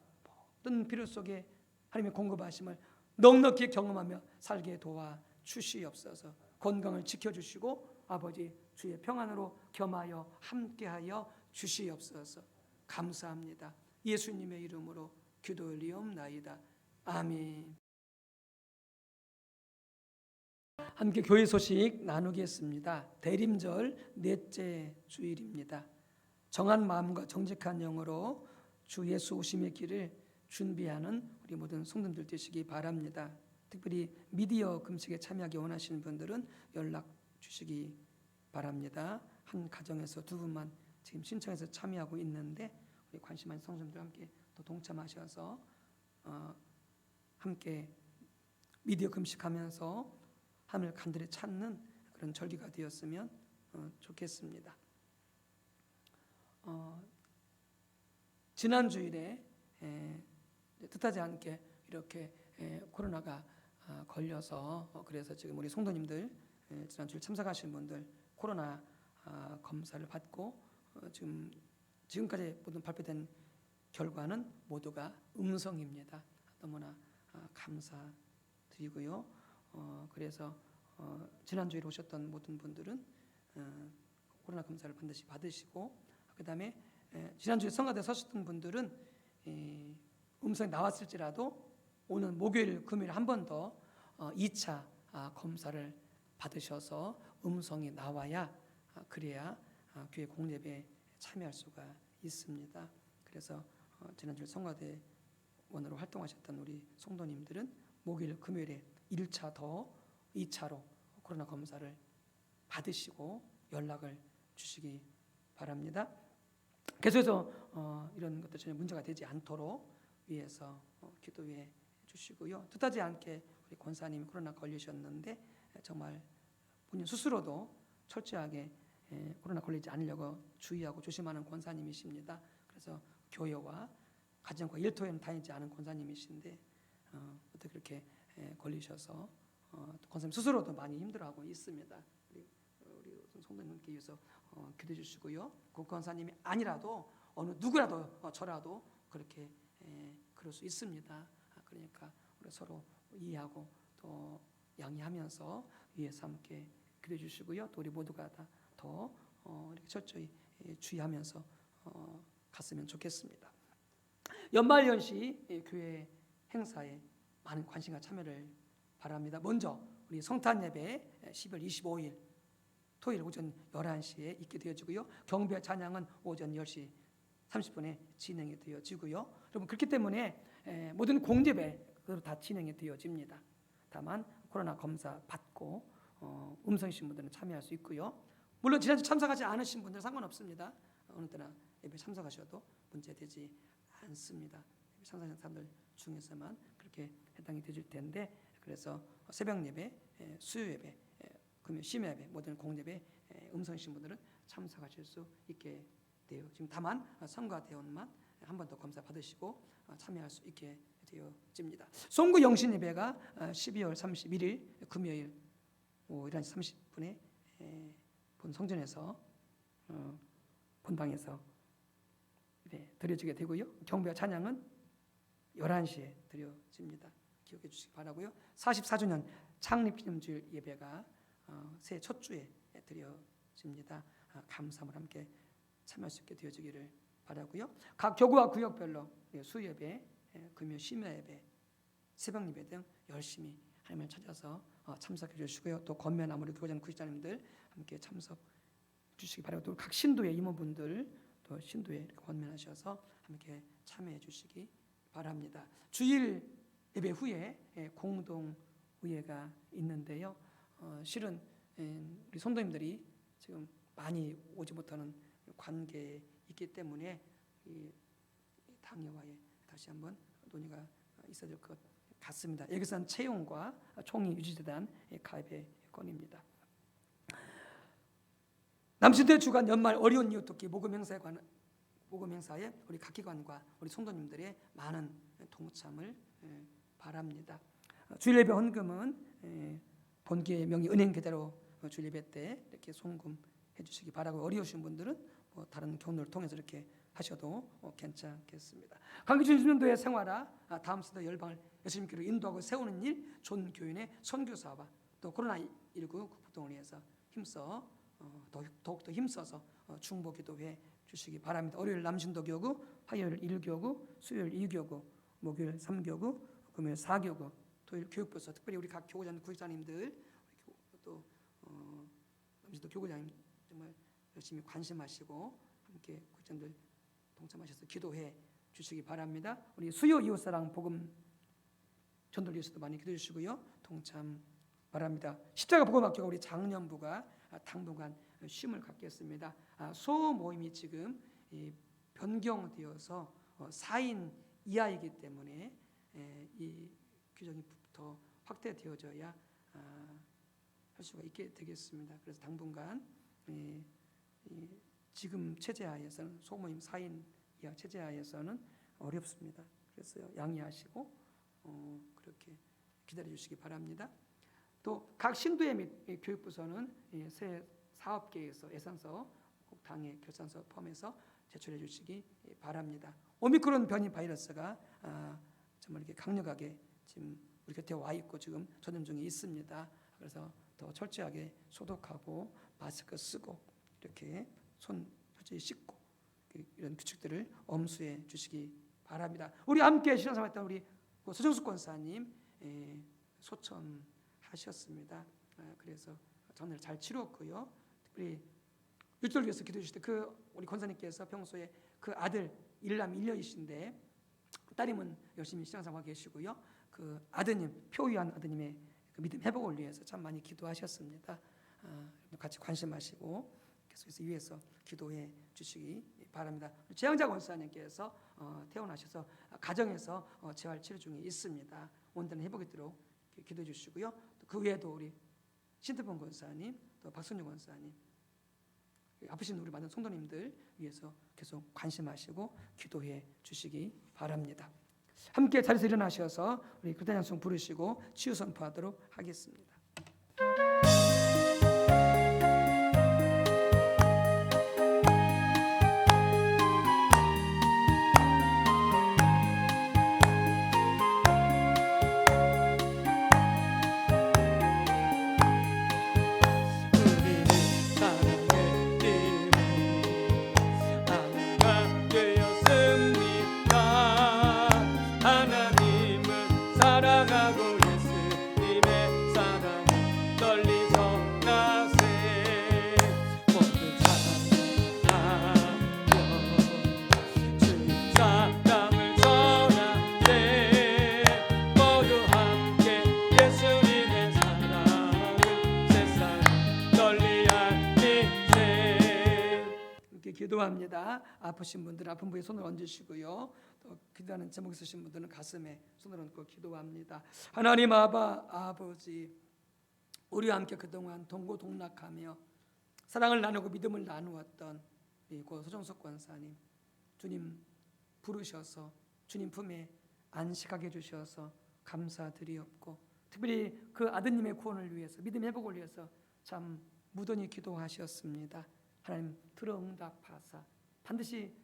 모든 필요 속에 하나님의 공급하심을 넉넉히 경험하며 살게 도와 주시옵소서. 건강을 지켜주시고 아버지 주의 평안으로 겸하여 함께하여 주시옵소서. 감사합니다. 예수님의 이름으로 기도 올리옵나이다. 아멘. 함께 교회 소식 나누겠습니다. 대림절 넷째 주일입니다. 정한 마음과 정직한 영으로 주 예수 오심의 길을 준비하는 우리 모든 성도들 되시기 바랍니다. 특별히 미디어 금식에 참여하기 원하시는 분들은 연락 주시기 바랍니다. 한 가정에서 두 분만 지금 신청해서 참여하고 있는데, 우리 관심 많은 성도들 함께 또 동참하셔서 함께 미디어 금식하면서 하나님을 간절히 찾는 그런 절기가 되었으면 좋겠습니다. 지난 주일에 뜻하지 않게 이렇게 코로나가 걸려서 그래서 지금 우리 성도님들 지난 주일 참석하신 분들 코로나 검사를 받고 지금까지 모든 발표된 결과는 모두가 음성입니다. 너무나 감사드리고요. 그래서 지난주에 오셨던 모든 분들은 코로나 검사를 반드시 받으시고, 그 다음에 지난주에 성가대 서셨던 분들은 음성이 나왔을지라도 오늘 목요일, 금요일 한 번 더 2차 검사를 받으셔서 음성이 나와야 그래야 교회 공예배에 참여할 수가 있습니다. 그래서 지난주에 성가대원으로 활동하셨던 우리 성도님들은 목요일, 금요일에 1차 더 2차로 코로나 검사를 받으시고 연락을 주시기 바랍니다. 계속해서 이런 것들 전혀 문제가 되지 않도록 위해서 기도해 주시고요. 뜻하지 않게 우리 권사님이 코로나 걸리셨는데 정말 본인 스스로도 철저하게 코로나 걸리지 않으려고 주의하고 조심하는 권사님이십니다. 그래서 교회와 가정과 일터에는 다니지 않은 권사님이신데 어떻게 그렇게 걸리셔서 권사님 스스로도 많이 힘들어하고 있습니다. 우리 성도님께 위해서 기도해 주시고요. 그 권사님이 아니라도 어느 누구라도 저라도 그렇게 그럴 수 있습니다. 그러니까 우리 서로 이해하고 또 양해하면서 위에서 함께 기도해 주시고요. 또 우리 모두가 다 더 이렇게 철저히 주의하면서 갔으면 좋겠습니다. 연말연시 교회 행사에 많은 관심과 참여를 바랍니다. 먼저 우리 성탄 예배 10월 25일 토요일 오전 11시에 있게 되어지고요. 경배 찬양은 오전 10시 30분에 진행이 되어지고요. 여러분 그렇기 때문에 모든 공예배 그대로 다 진행이 되어집니다. 다만 코로나 검사 받고 음성이신 분들은 참여할 수 있고요. 물론 지난주 참석하지 않으신 분들은 상관없습니다. 어느 때나 예배 참석하셔도 문제되지 않습니다. 참석하는 사람들 중에서만 그렇게 해당이 되실 텐데, 그래서 새벽 예배, 수요 예배, 금요 심야 예배, 모든 공예배 음성이신 분들은 참석하실 수 있게 돼요. 지금 다만 성가대원만 한 번 더 검사 받으시고 참여할 수 있게 되어집니다. 송구 영신 예배가 12월 31일 금요일 오후 11시 30분에 본 성전에서 본방에서 드려지게 되고요. 경배와 찬양은 11시에 드려집니다. 기억해 주시기 바라고요. 44주년 창립기념주일 예배가 새해 첫 주에 드려집니다. 감사함을 함께 참여할 수 있게 되어지기를 바라고요. 각 교구와 구역별로 수예배, 금요 심야예배, 새벽예배 등 열심히 하나님을 찾아서 참석해 주시고요. 또 건면 아무리 교장 구직자님들 함께 참석 주시기 바라고, 또 각 신도의 임원분들 또 신도에 이렇게 권면하셔서 함께 참여해 주시기 바랍니다. 주일 예배 후에 공동 의회가 있는데요. 실은 우리 성도님들이 지금 많이 오지 못하는 관계에 있기 때문에 이 당회와의 다시 한번 논의가 있어야 될 것 같습니다. 여기서는 채용과 총리 유지재단 가입의 건입니다. 남신대 주간 연말 어려운 이웃 돕기 모금 행사에 우리 각 기관과 우리 성도님들의 많은 동참을 바랍니다. 주일예배 헌금은 본교회 명의 은행 계좌로 주일예배 때 이렇게 송금해 주시기 바라고, 어려우신 분들은 뭐 다른 경로를 통해서 이렇게 하셔도 괜찮겠습니다. 강기준 신도의 생활화, 다음 세대 열방을 예수님 교회로 인도하고 세우는 일, 존 교인의 선교사와 또 코로나19 극복등을 위해서 힘써 더욱더 힘써서 중보기도회 주시기 바랍니다. 월요일 남신도 교구, 화요일 1교구, 수요일 2교구, 목요일 3교구, 금요일 4교구, 토요일 교육부서, 특별히 우리 각 교구장 구직자님들, 또 남신도 교구장님 정말 열심히 관심하시고 함께 구직자님들 동참하셔서 기도해 주시기 바랍니다. 우리 수요 이웃사랑 복음 전도를 위해서도 많이 기도해 주시고요. 동참 바랍니다. 십자가 복음학교가 우리 작년부가 당분간 쉼을 갖겠습니다. 소모임이 지금 변경되어서 4인 이하이기 때문에 이 규정이 더 확대되어져야 할 수가 있게 되겠습니다. 그래서 당분간 지금 체제하에서는 소모임 4인 이하 체제하에서는 어렵습니다. 그래서 양해하시고 그렇게 기다려 주시기 바랍니다. 또 각 신도회 및 교육부서는 새 사업계획서, 예산서, 꼭 당의 결산서 포함해서 제출해 주시기 바랍니다. 오미크론 변이 바이러스가 정말 이렇게 강력하게 지금 우리 곁에 와 있고 지금 전염 중에 있습니다. 그래서 더 철저하게 소독하고 마스크 쓰고 이렇게 손 철저히 씻고 이런 규칙들을 엄수해 주시기 바랍니다. 우리 함께 신앙생활했던 우리 서정숙 권사님 소천하셨습니다. 그래서 장례를 잘 치렀고요. 특별히 일주를 위해서 기도해 주실 때 그 우리 권사님께서 평소에 그 아들 일남 일녀이신데 따님은 열심히 신앙생활하고 계시고요. 그 아드님 표위한 아드님의 그 믿음 회복을 위해서 참 많이 기도하셨습니다. 같이 관심하시고 계속해서 위해서 기도해 주시기 바랍니다. 재영자 권사님께서 퇴원하셔서 가정에서 재활 치료 중에 있습니다. 온전히 회복이 되도록 기도해 주시고요. 또 그 외에도 우리 신태범 권사님, 또 박선유 권사님, 아프신 우리 많은 성도님들 위해서 계속 관심하시고 기도해 주시기 바랍니다. 함께 자리에서 일어나셔서 우리 그때 찬송 부르시고 치유 선포하도록 하겠습니다. 기도합니다. 아프신 분들은 아픈 부위에 손을 얹으시고요. 또 기도하는 제목 있으신 분들은 가슴에 손을 얹고 기도합니다. 하나님 아버지, 우리와 함께 그동안 동고동락하며 사랑을 나누고 믿음을 나누었던 고 서정석 권사님, 주님 부르셔서 주님 품에 안식하게 해주셔서 감사드리옵고, 특별히 그 아드님의 구원을 위해서 믿음 회복을 위해서 참 무던히 기도하셨습니다. 하나님 들어 응답하사 반드시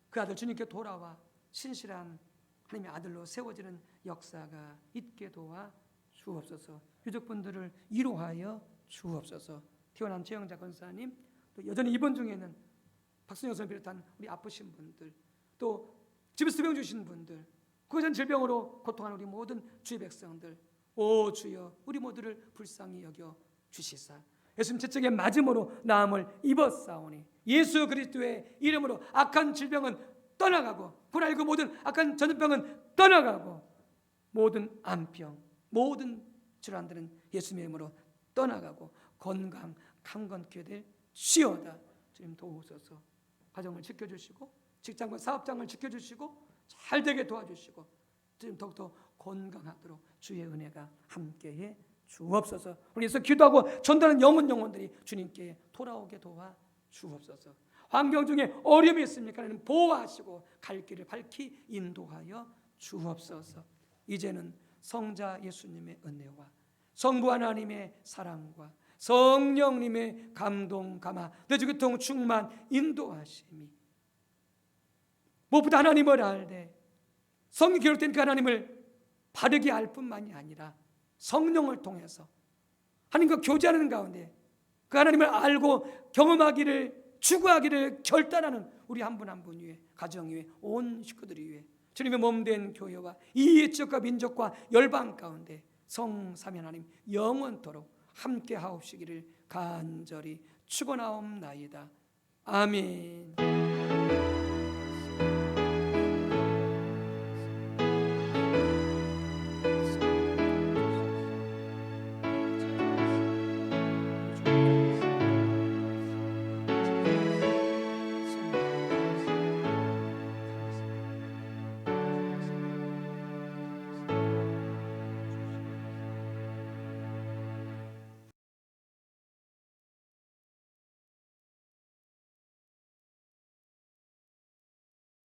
그 아들 주님께 돌아와 신실한 하나님의 아들로 세워지는 역사가 있게 도와 주옵소서. 유족분들을 위로하여 주옵소서. 태어난 최영자 권사님, 또 여전히 입원 중에 있는 박순영 선생을 비롯한 우리 아프신 분들, 또 집에서 병 주신 분들, 그전 질병으로 고통하는 우리 모든 주의 백성들, 오 주여 우리 모두를 불쌍히 여겨 주시사 예수님 제적에 맞음으로 나음을 입었사오니 예수 그리스도의 이름으로 악한 질병은 떠나가고 코로나19 모든 악한 전염병은 떠나가고 모든 암병 모든 질환들은 예수님의 이름으로 떠나가고 건강 강건케 될 시어다. 주님 도우소서. 가정을 지켜주시고 직장과 사업장을 지켜주시고 잘 되게 도와주시고 주님 더욱더 건강하도록 주의 은혜가 함께해 주옵소서. 우리 예수 기도하고 전도하는 영혼들이 주님께 돌아오게 도와 주옵소서. 환경 중에 어려움이 있습니까? 보호하시고 갈 길을 밝히 인도하여 주옵소서. 이제는 성자 예수님의 은혜와 성부 하나님의 사랑과 성령님의 감동 감화 내주교통 충만 인도하심이 무엇보다 하나님을 알되 성령 기록된 그 하나님을 바르게 알 뿐만이 아니라 성령을 통해서 하나님과 교제하는 가운데 그 하나님을 알고 경험하기를 추구하기를 결단하는 우리 한 분 한 분 위에 가정 위에 온 식구들이 위해 주님의 몸된 교회와 이 지역과 민족과 열방 가운데 성삼위 하나님 영원토록 함께 하옵시기를 간절히 축원하옵나이다. 아멘.